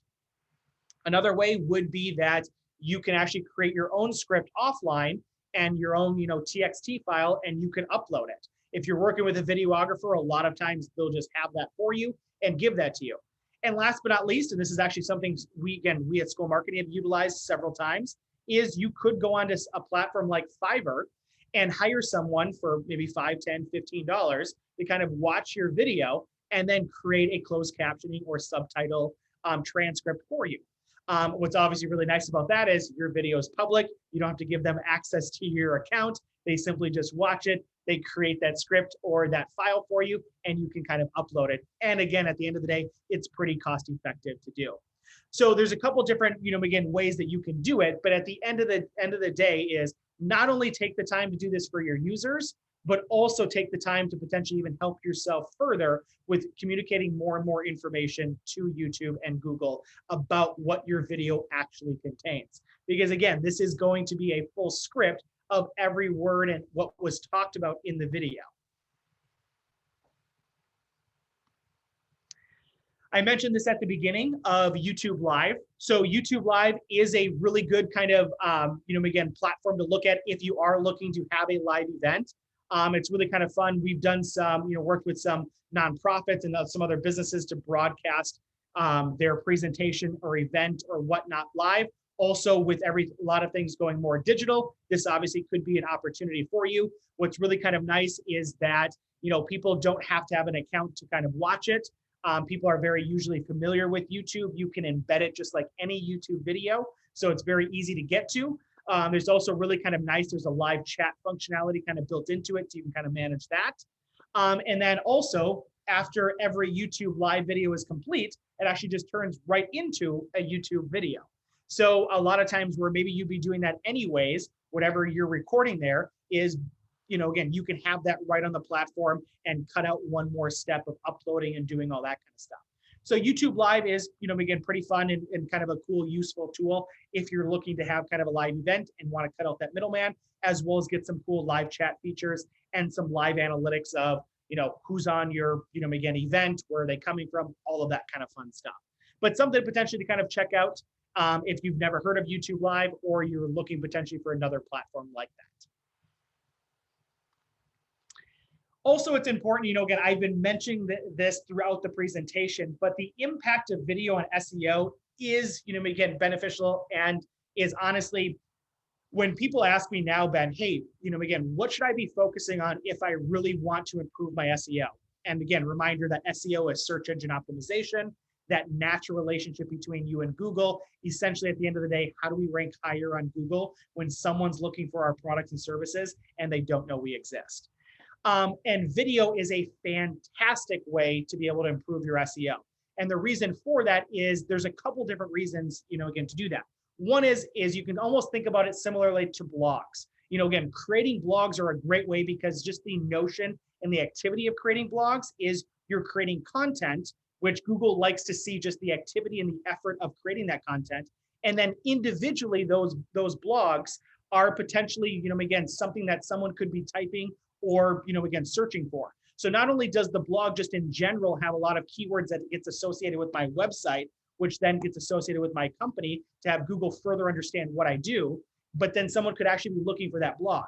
Another way would be that you can actually create your own script offline and your own, TXT file, and you can upload it. If you're working with a videographer, a lot of times they'll just have that for you and give that to you. And last but not least, and this is actually something we at Skol Marketing have utilized several times, is you could go onto a platform like Fiverr and hire someone for maybe $5, $10, $15 to kind of watch your video and then create a closed captioning or subtitle transcript for you. What's obviously really nice about that is your video is public. You don't have to give them access to your account. They simply just watch it. They create that script or that file for you, and you can kind of upload it. And again, at the end of the day, it's pretty cost effective to do. So there's a couple different, again, ways that you can do it. But at the end of the day is not only take the time to do this for your users, but also take the time to potentially even help yourself further with communicating more and more information to YouTube and Google about what your video actually contains. Because again, this is going to be a full script of every word and what was talked about in the video. I mentioned this at the beginning of YouTube Live. So YouTube Live is a really good kind of, again, platform to look at if you are looking to have a live event. It's really kind of fun. We've done some, worked with some nonprofits and some other businesses to broadcast their presentation or event or whatnot live. Also, with a lot of things going more digital, this obviously could be an opportunity for you. What's really kind of nice is that, people don't have to have an account to kind of watch it. People are very usually familiar with YouTube. You can embed it just like any YouTube video. So it's very easy to get to. There's also really kind of nice, there's a live chat functionality kind of built into it, so you can kind of manage that. And then also, after every YouTube live video is complete, it actually just turns right into a YouTube video. So a lot of times where maybe you'd be doing that anyways, whatever you're recording there is, again, you can have that right on the platform and cut out one more step of uploading and doing all that kind of stuff. So YouTube Live is, again, pretty fun and kind of a cool, useful tool if you're looking to have kind of a live event and want to cut out that middleman, as well as get some cool live chat features and some live analytics of, who's on your, again, event, where are they coming from, all of that kind of fun stuff. But something potentially to kind of check out if you've never heard of YouTube Live or you're looking potentially for another platform like that. Also, it's important, again, I've been mentioning this throughout the presentation, but the impact of video on SEO is, again, beneficial and is honestly, when people ask me now, Ben, hey, again, what should I be focusing on if I really want to improve my SEO? And again, reminder that SEO is search engine optimization, that natural relationship between you and Google. Essentially, at the end of the day, how do we rank higher on Google when someone's looking for our products and services and they don't know we exist? And video is a fantastic way to be able to improve your SEO. And the reason for that is there's a couple different reasons, again, to do that. One is you can almost think about it similarly to blogs. Again, creating blogs are a great way because just the notion and the activity of creating blogs is you're creating content, which Google likes to see just the activity and the effort of creating that content. And then individually, those blogs are potentially, again, something that someone could be typing or, again, searching for. So not only does the blog just in general have a lot of keywords that gets associated with my website, which then gets associated with my company to have Google further understand what I do, but then someone could actually be looking for that blog.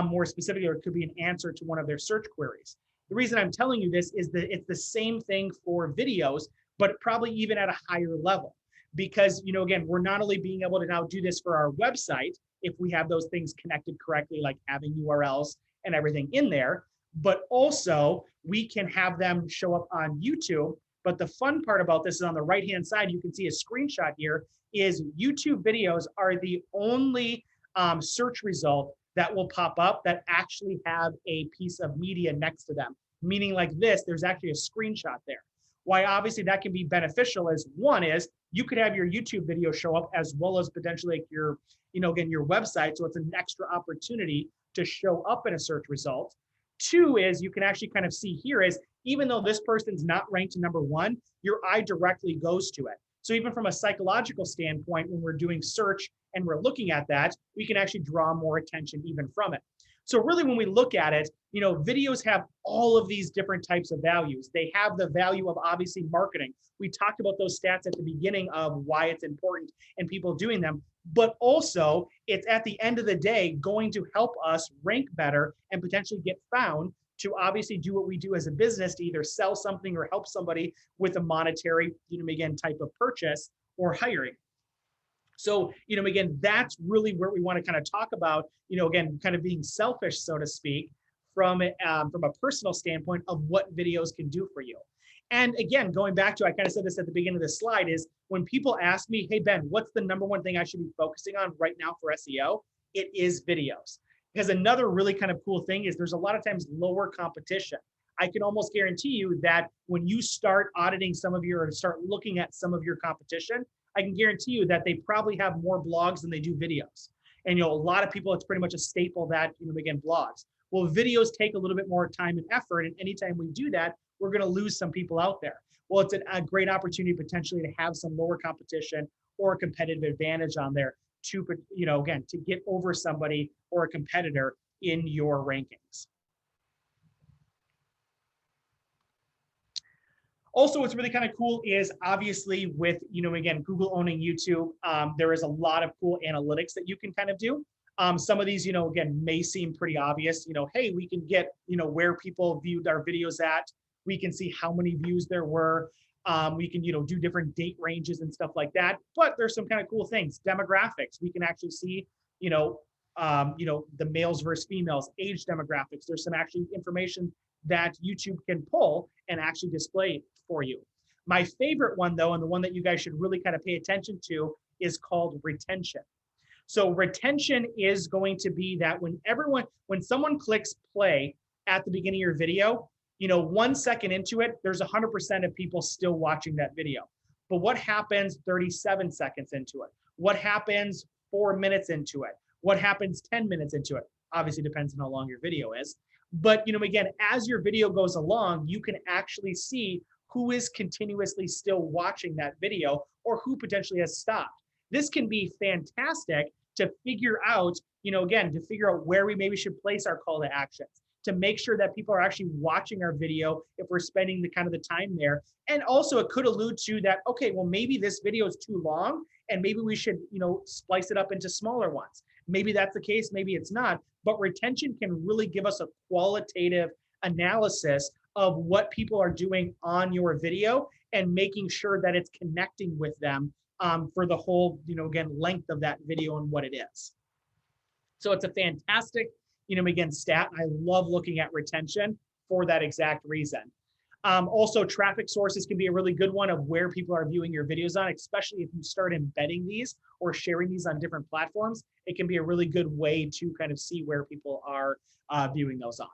More specifically, or it could be an answer to one of their search queries. The reason I'm telling you this is that it's the same thing for videos, but probably even at a higher level. Because, again, we're not only being able to now do this for our website, if we have those things connected correctly, like having URLs and everything in there, but also we can have them show up on YouTube. But the fun part about this is on the right-hand side, you can see a screenshot here, is YouTube videos are the only search result that will pop up that actually have a piece of media next to them. Meaning like this, there's actually a screenshot there. Why obviously that can be beneficial is one is you could have your YouTube video show up as well as potentially like your, again, your website. So it's an extra opportunity to show up in a search result. Two is you can actually kind of see here is even though this person's not ranked number one, your eye directly goes to it. So even from a psychological standpoint, when we're doing search and we're looking at that, we can actually draw more attention even from it. So really when we look at it, videos have all of these different types of values. They have the value of obviously marketing. We talked about those stats at the beginning of why it's important and people doing them, but also it's at the end of the day going to help us rank better and potentially get found to obviously do what we do as a business to either sell something or help somebody with a monetary, again, type of purchase or hiring. So, again, that's really where we want to kind of talk about, again, kind of being selfish, so to speak, from a personal standpoint of what videos can do for you. And again, going back to, I kind of said this at the beginning of this slide, is when people ask me, hey, Ben, what's the number one thing I should be focusing on right now for SEO? It is videos. Because another really kind of cool thing is there's a lot of times lower competition. I can almost guarantee you that when you start auditing some of your, or start looking at some of your competition, I can guarantee you that they probably have more blogs than they do videos. And, a lot of people, it's pretty much a staple that, again, blogs. Well, videos take a little bit more time and effort. And anytime we do that, we're going to lose some people out there. Well, it's a great opportunity potentially to have some lower competition or a competitive advantage on there to, again, to get over somebody or a competitor in your rankings. Also, what's really kind of cool is obviously with, again, Google owning YouTube, there is a lot of cool analytics that you can kind of do. Some of these, again, may seem pretty obvious, hey, we can get, where people viewed our videos at. We can see how many views there were. We can, do different date ranges and stuff like that. But there's some kind of cool things. Demographics, we can actually see, the males versus females, age demographics. There's some actually information that YouTube can pull and actually display for you. My favorite one though, and the one that you guys should really kind of pay attention to, is called retention. So retention is going to be that when someone clicks play at the beginning of your video, 1 second into it, there's 100% of people still watching that video. But what happens 37 seconds into it? What happens 4 minutes into it? What happens 10 minutes into it? Obviously depends on how long your video is. But, again, as your video goes along, you can actually see who is continuously still watching that video or who potentially has stopped. This can be fantastic to figure out, again, to figure out where we maybe should place our call to actions, to make sure that people are actually watching our video if we're spending the kind of the time there. And also it could allude to that, okay, well, maybe this video is too long and maybe we should, splice it up into smaller ones. Maybe that's the case, maybe it's not, but retention can really give us a qualitative analysis of what people are doing on your video and making sure that it's connecting with them for the whole, again, length of that video and what it is. So it's a fantastic, again, stat. I love looking at retention for that exact reason. Also, traffic sources can be a really good one of where people are viewing your videos on, especially if you start embedding these or sharing these on different platforms. It can be a really good way to kind of see where people are viewing those on.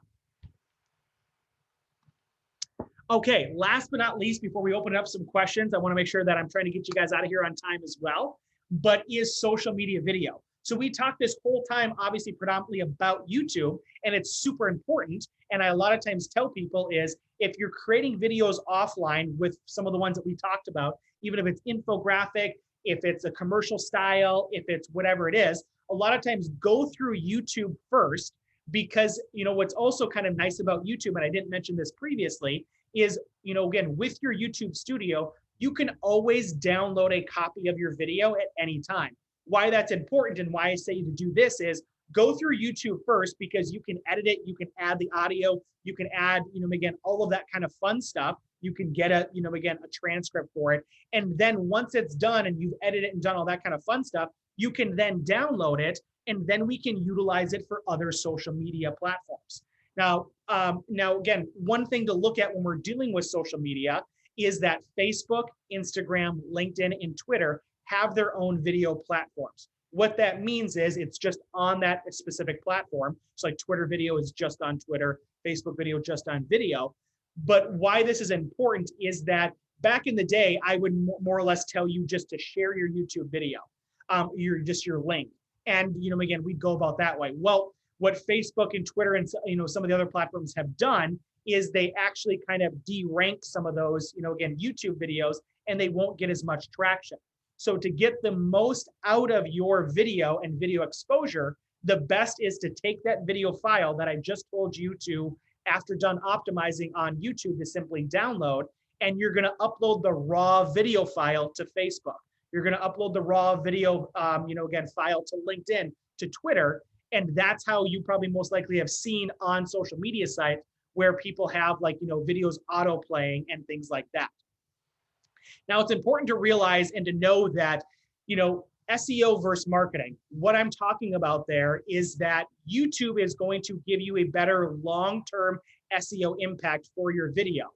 Okay, last but not least, before we open up some questions, I want to make sure that I'm trying to get you guys out of here on time as well, but is social media video. So we talked this whole time, obviously predominantly about YouTube, and it's super important. And I a lot of times tell people is if you're creating videos offline with some of the ones that we talked about, even if it's infographic, if it's a commercial style, if it's whatever it is, a lot of times go through YouTube first, because what's also kind of nice about YouTube, and I didn't mention this previously, is again, with your YouTube studio, you can always download a copy of your video at any time. Why that's important and why I say to do this is go through YouTube first, because you can edit it, you can add the audio, you can add, again, all of that kind of fun stuff. You can get a, again, a transcript for it. And then once it's done and you've edited it and done all that kind of fun stuff, you can then download it and then we can utilize it for other social media platforms. Now, again, one thing to look at when we're dealing with social media is that Facebook, Instagram, LinkedIn, and Twitter have their own video platforms. What that means is it's just on that specific platform. So like Twitter video is just on Twitter, Facebook video just on video. But why this is important is that back in the day, I would more or less tell you just to share your YouTube video, your link. And, again, we'd go about that way. Well, what Facebook and Twitter and, some of the other platforms have done is they actually kind of de-rank some of those, again, YouTube videos, and they won't get as much traction. So to get the most out of your video and video exposure, the best is to take that video file that I just told you to, after done optimizing on YouTube, to simply download, and you're going to upload the raw video file to Facebook. You're going to upload the raw video, again, file to LinkedIn, to Twitter, and that's how you probably most likely have seen on social media sites where people have videos auto playing and things like that. Now, it's important to realize and to know that, SEO versus marketing. What I'm talking about there is that YouTube is going to give you a better long-term SEO impact for your video,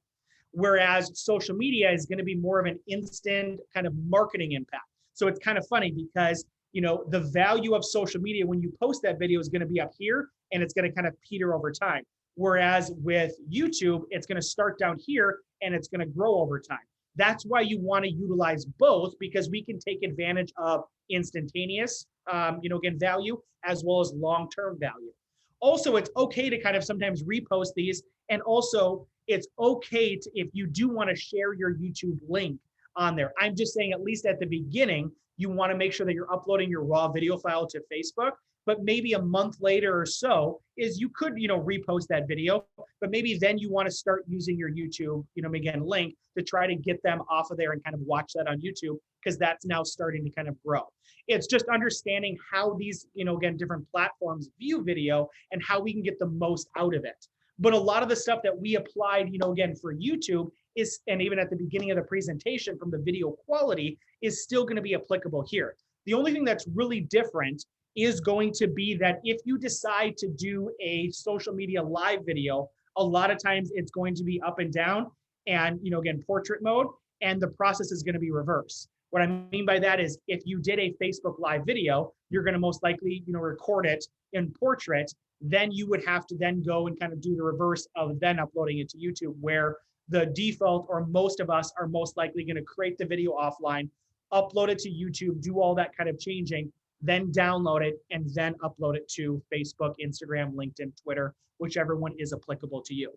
whereas social media is going to be more of an instant kind of marketing impact. So it's kind of funny because, you know, the value of social media when you post that video is going to be up here and it's going to kind of peter over time. Whereas with YouTube, it's going to start down here and it's going to grow over time. That's why you want to utilize both, because we can take advantage of instantaneous, again, value as well as long-term value. Also, it's okay to kind of sometimes repost these. And also it's okay to, if you do want to share your YouTube link on there. I'm just saying, at least at the beginning, you want to make sure that you're uploading your raw video file to Facebook, but maybe a month later or so is you could, repost that video, but maybe then you want to start using your YouTube, again, link to try to get them off of there and kind of watch that on YouTube, because that's now starting to kind of grow. It's just understanding how these, again, different platforms view video and how we can get the most out of it. But a lot of the stuff that we applied, again, for YouTube is, and even at the beginning of the presentation from the video quality, is still going to be applicable here. The only thing that's really different is going to be that if you decide to do a social media live video, a lot of times it's going to be up and down and, again, portrait mode, and the process is going to be reverse. What I mean by that is if you did a Facebook live video, you're going to most likely, record it in portrait, then you would have to then go and kind of do the reverse of then uploading it to YouTube, where the default, or most of us are most likely going to create the video offline, upload it to YouTube, do all that kind of changing, then download it, and then upload it to Facebook, Instagram, LinkedIn, Twitter, whichever one is applicable to you.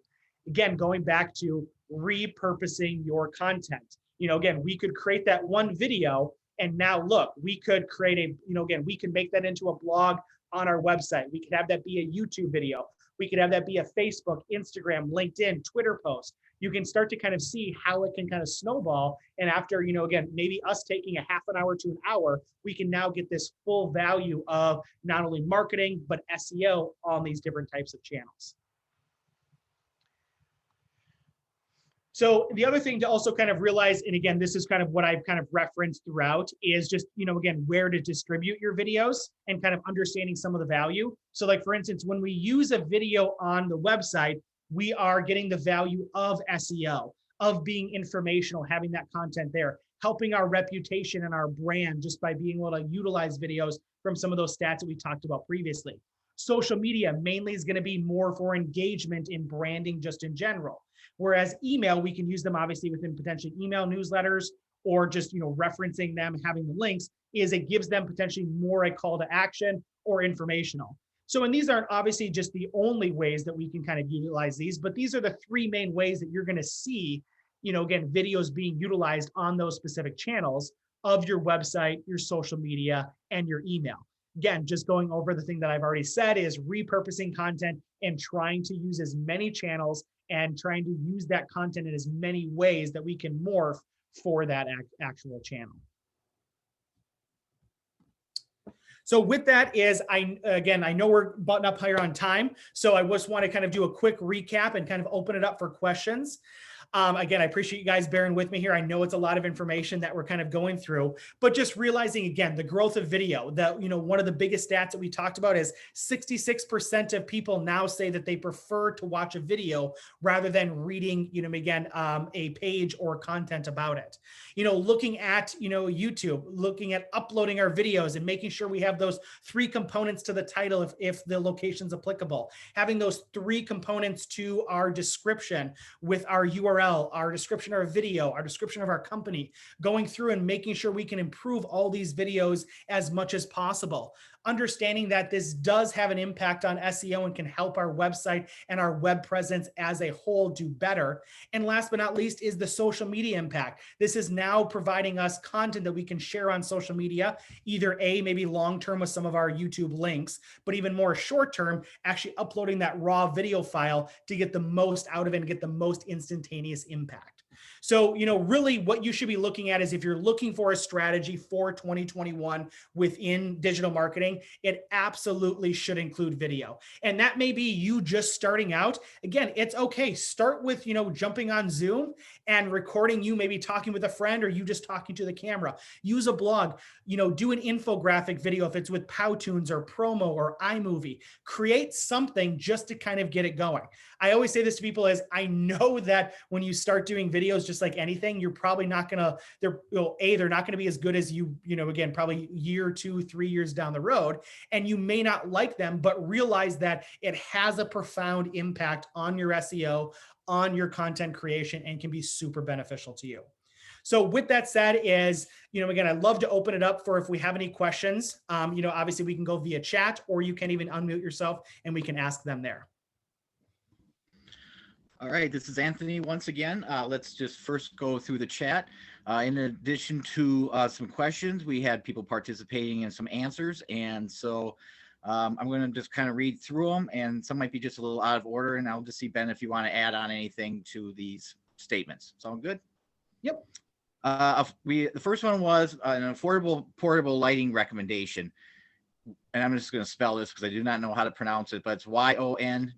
Again, going back to repurposing your content. Again, we could create that one video, and now look, we could create a, again, we can make that into a blog on our website. We could have that be a YouTube video. We could have that be a Facebook, Instagram, LinkedIn, Twitter post. You can start to kind of see how it can kind of snowball. And after, again, maybe us taking a half an hour to an hour, we can now get this full value of not only marketing, but SEO on these different types of channels. So the other thing to also kind of realize, and again, this is kind of what I've kind of referenced throughout, is just, again, where to distribute your videos and kind of understanding some of the value. So like, for instance, when we use a video on the website, we are getting the value of SEO, of being informational, having that content there, helping our reputation and our brand just by being able to utilize videos from some of those stats that we talked about previously. Social media mainly is going to be more for engagement in branding just in general. Whereas email, we can use them obviously within potentially email newsletters, or just, referencing them, having the links, is it gives them potentially more a call to action or informational. So, and these aren't obviously just the only ways that we can kind of utilize these, but these are the three main ways that you're going to see, again, videos being utilized on those specific channels of your website, your social media, and your email. Again, just going over the thing that I've already said is repurposing content and trying to use as many channels and trying to use that content in as many ways that we can morph for that actual channel. So with that is, I know we're button up higher on time, so I just want to kind of do a quick recap and kind of open it up for questions. Again, I appreciate you guys bearing with me here. I know it's a lot of information that we're kind of going through, but just realizing again, the growth of video, that, one of the biggest stats that we talked about is 66% of people now say that they prefer to watch a video rather than reading, a page or content about it. Looking at, YouTube, looking at uploading our videos and making sure we have those three components to the title if the location's applicable, having those three components to our description with our URL, our description of our video, our description of our company, going through and making sure we can improve all these videos as much as possible. Understanding that this does have an impact on SEO and can help our website and our web presence as a whole do better. And last but not least is the social media impact. This is now providing us content that we can share on social media, either maybe long-term with some of our YouTube links, but even more short-term, actually uploading that raw video file to get the most out of it and get the most instantaneous impact. So, really what you should be looking at is if you're looking for a strategy for 2021 within digital marketing, it absolutely should include video. And that may be you just starting out. Again, it's okay. Start with, jumping on Zoom and recording you maybe talking with a friend or you just talking to the camera. Use a blog, do an infographic video if it's with Powtoons or Promo or iMovie. Create something just to kind of get it going. I always say this to people is I know that when you start doing videos, just like anything, you're probably not going to, they're not going to be as good as again, probably year, 2, 3 years down the road. And you may not like them, but realize that it has a profound impact on your SEO, on your content creation, and can be super beneficial to you. So with that said again, I'd love to open it up for if we have any questions. Obviously we can go via chat or you can even unmute yourself and we can ask them there. All right, this is Anthony once again. Let's just first go through the chat. In addition to some questions, we had people participating in some answers. And so I'm going to just kind of read through them, and some might be just a little out of order. And I'll just see, Ben, if you want to add on anything to these statements. Sound good? Yep. The first one was an affordable portable lighting recommendation. And I'm just going to spell this because I do not know how to pronounce it, but it's YONGNUOYN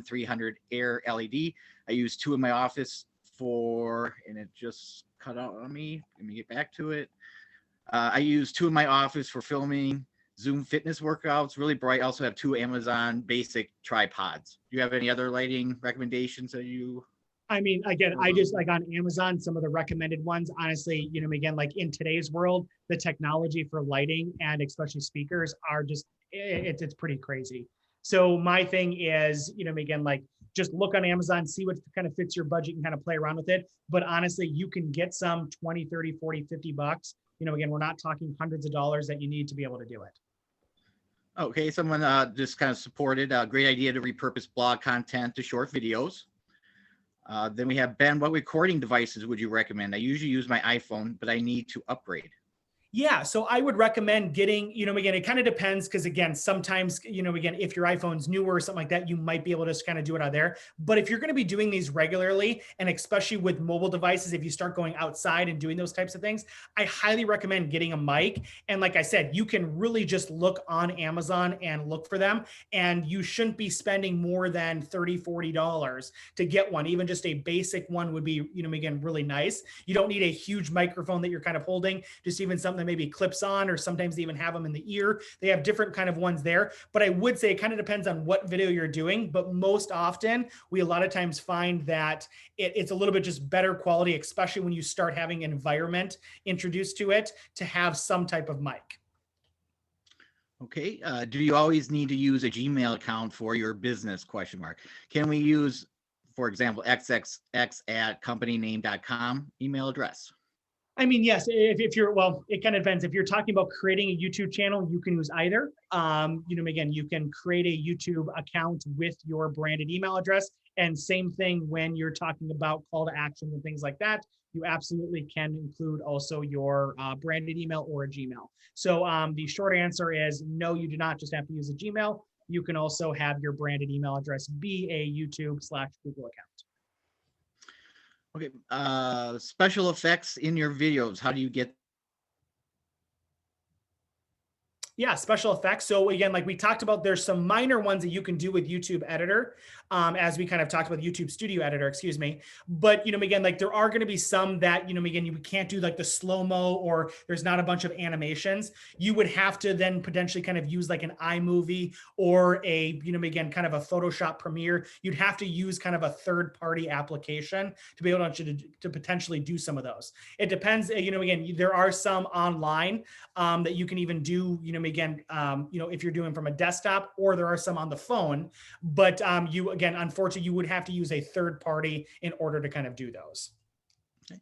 300 Air LED. I use 2 in my office and it just cut out on me. Let me get back to it. I use 2 in my office for filming Zoom fitness workouts, really bright. I also have 2 Amazon basic tripods. Do you have any other lighting recommendations that you? I mean, again, I just like on Amazon, some of the recommended ones, honestly, again, like in today's world, the technology for lighting and especially speakers are just, it's pretty crazy. So my thing is, again, like just look on Amazon, see what kind of fits your budget and kind of play around with it. But honestly, you can get some 20, 30, 40, 50 bucks. Again, we're not talking hundreds of dollars that you need to be able to do it. Okay, someone just kind of supported a great idea to repurpose blog content to short videos. Then we have Ben, what recording devices would you recommend? I usually use my iPhone, but I need to upgrade. Yeah, so I would recommend getting, again, it kind of depends because again, sometimes, again, if your iPhone's newer or something like that, you might be able to just kind of do it out there. But if you're going to be doing these regularly, and especially with mobile devices, if you start going outside and doing those types of things, I highly recommend getting a mic. And like I said, you can really just look on Amazon and look for them. And you shouldn't be spending more than $30, $40 to get one. Even just a basic one would be, again, really nice. You don't need a huge microphone that you're kind of holding, just even something maybe clips on, or sometimes they even have them in the ear. They have different kind of ones there, but I would say it kind of depends on what video you're doing. But most often we a lot of times find that it's a little bit just better quality, especially when you start having an environment introduced to it, to have some type of mic. Okay. Do you always need to use a Gmail account for your business ? Can we use, for example, xxx@companyname.com email address? I mean, yes, if you're, well, it kind of depends. If you're talking about creating a YouTube channel, you can use either. Again, you can create a YouTube account with your branded email address. And same thing when you're talking about call to action and things like that, you absolutely can include also your branded email or a Gmail. So the short answer is no, you do not just have to use a Gmail. You can also have your branded email address be a YouTube/Google account. Okay, special effects in your videos. How do you get? Yeah, special effects. So again, like we talked about, there's some minor ones that you can do with YouTube Editor, as we kind of talked about YouTube Studio Editor, excuse me. But, again, like there are going to be some that, again, you can't do like the slow-mo, or there's not a bunch of animations. You would have to then potentially kind of use like an iMovie or a, again, kind of a Photoshop Premiere. You'd have to use kind of a third-party application to be able to potentially do some of those. It depends, again, there are some online that you can even do, again, if you're doing from a desktop, or there are some on the phone, but again, unfortunately, you would have to use a third party in order to kind of do those. Okay.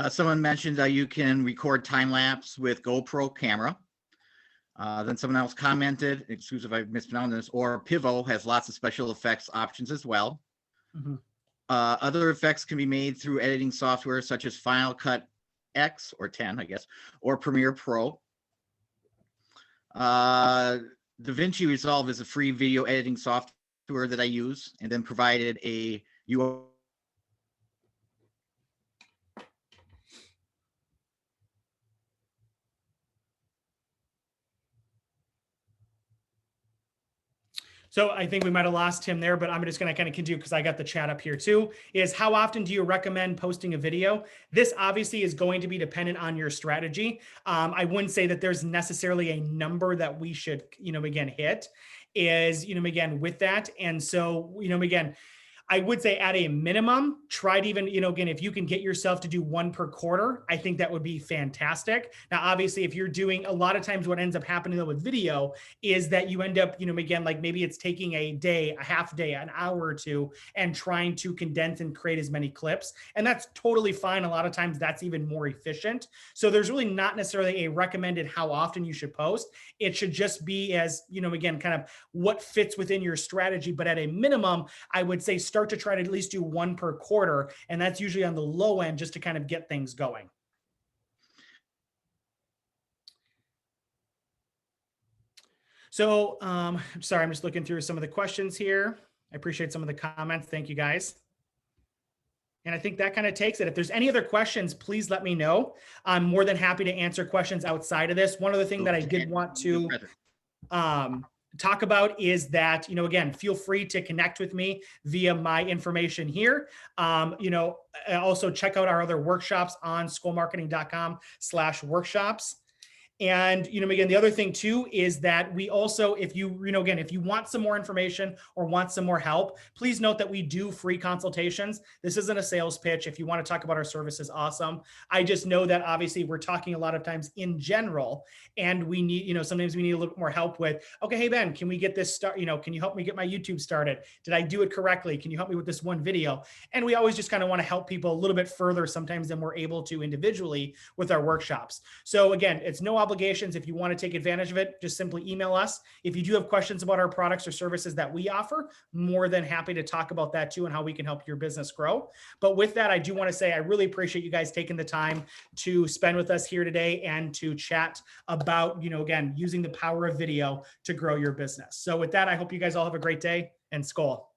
Someone mentioned that you can record time lapse with GoPro camera. Then someone else commented, excuse if I mispronounced this, or Pivo has lots of special effects options as well. Mm-hmm. Other effects can be made through editing software such as Final Cut X or 10, I guess, or Premiere Pro. DaVinci Resolve is a free video editing software that I use, and then provided a URL So I think we might have lost him there, but I'm just going to kind of continue because I got the chat up here too, is how often do you recommend posting a video? This obviously is going to be dependent on your strategy. I wouldn't say that there's necessarily a number that we should, again, hit is, again, with that. And so, again, I would say at a minimum, try to even, again, if you can get yourself to do one per quarter, I think that would be fantastic. Now, obviously, if you're doing a lot of times what ends up happening though with video is that you end up, again, like maybe it's taking a day, a half day, an hour or two, and trying to condense and create as many clips. And that's totally fine. A lot of times that's even more efficient. So there's really not necessarily a recommended how often you should post. It should just be as, again, kind of what fits within your strategy. But at a minimum, I would say start to try to at least do one per quarter. And that's usually on the low end just to kind of get things going. So I'm sorry, I'm just looking through some of the questions here. I appreciate some of the comments. Thank you guys. And I think that kind of takes it. If there's any other questions, please let me know. I'm more than happy to answer questions outside of this. One other thing that I did want to talk about is that, again, feel free to connect with me via my information here. Also check out our other workshops on skolmarketing.com/workshops. And, again, the other thing too is that we also, if you want some more information or want some more help, please note that we do free consultations. This isn't a sales pitch. If you want to talk about our services, awesome. I just know that obviously we're talking a lot of times in general, and we need, sometimes we need a little bit more help with, okay, hey, Ben, can we get this start? Can you help me get my YouTube started? Did I do it correctly? Can you help me with this one video? And we always just kind of want to help people a little bit further sometimes than we're able to individually with our workshops. So again, it's no obligations. If you want to take advantage of it, just simply email us. If you do have questions about our products or services that we offer, more than happy to talk about that too and how we can help your business grow. But with that, I do want to say I really appreciate you guys taking the time to spend with us here today and to chat about, again, using the power of video to grow your business. So with that, I hope you guys all have a great day, and Skol.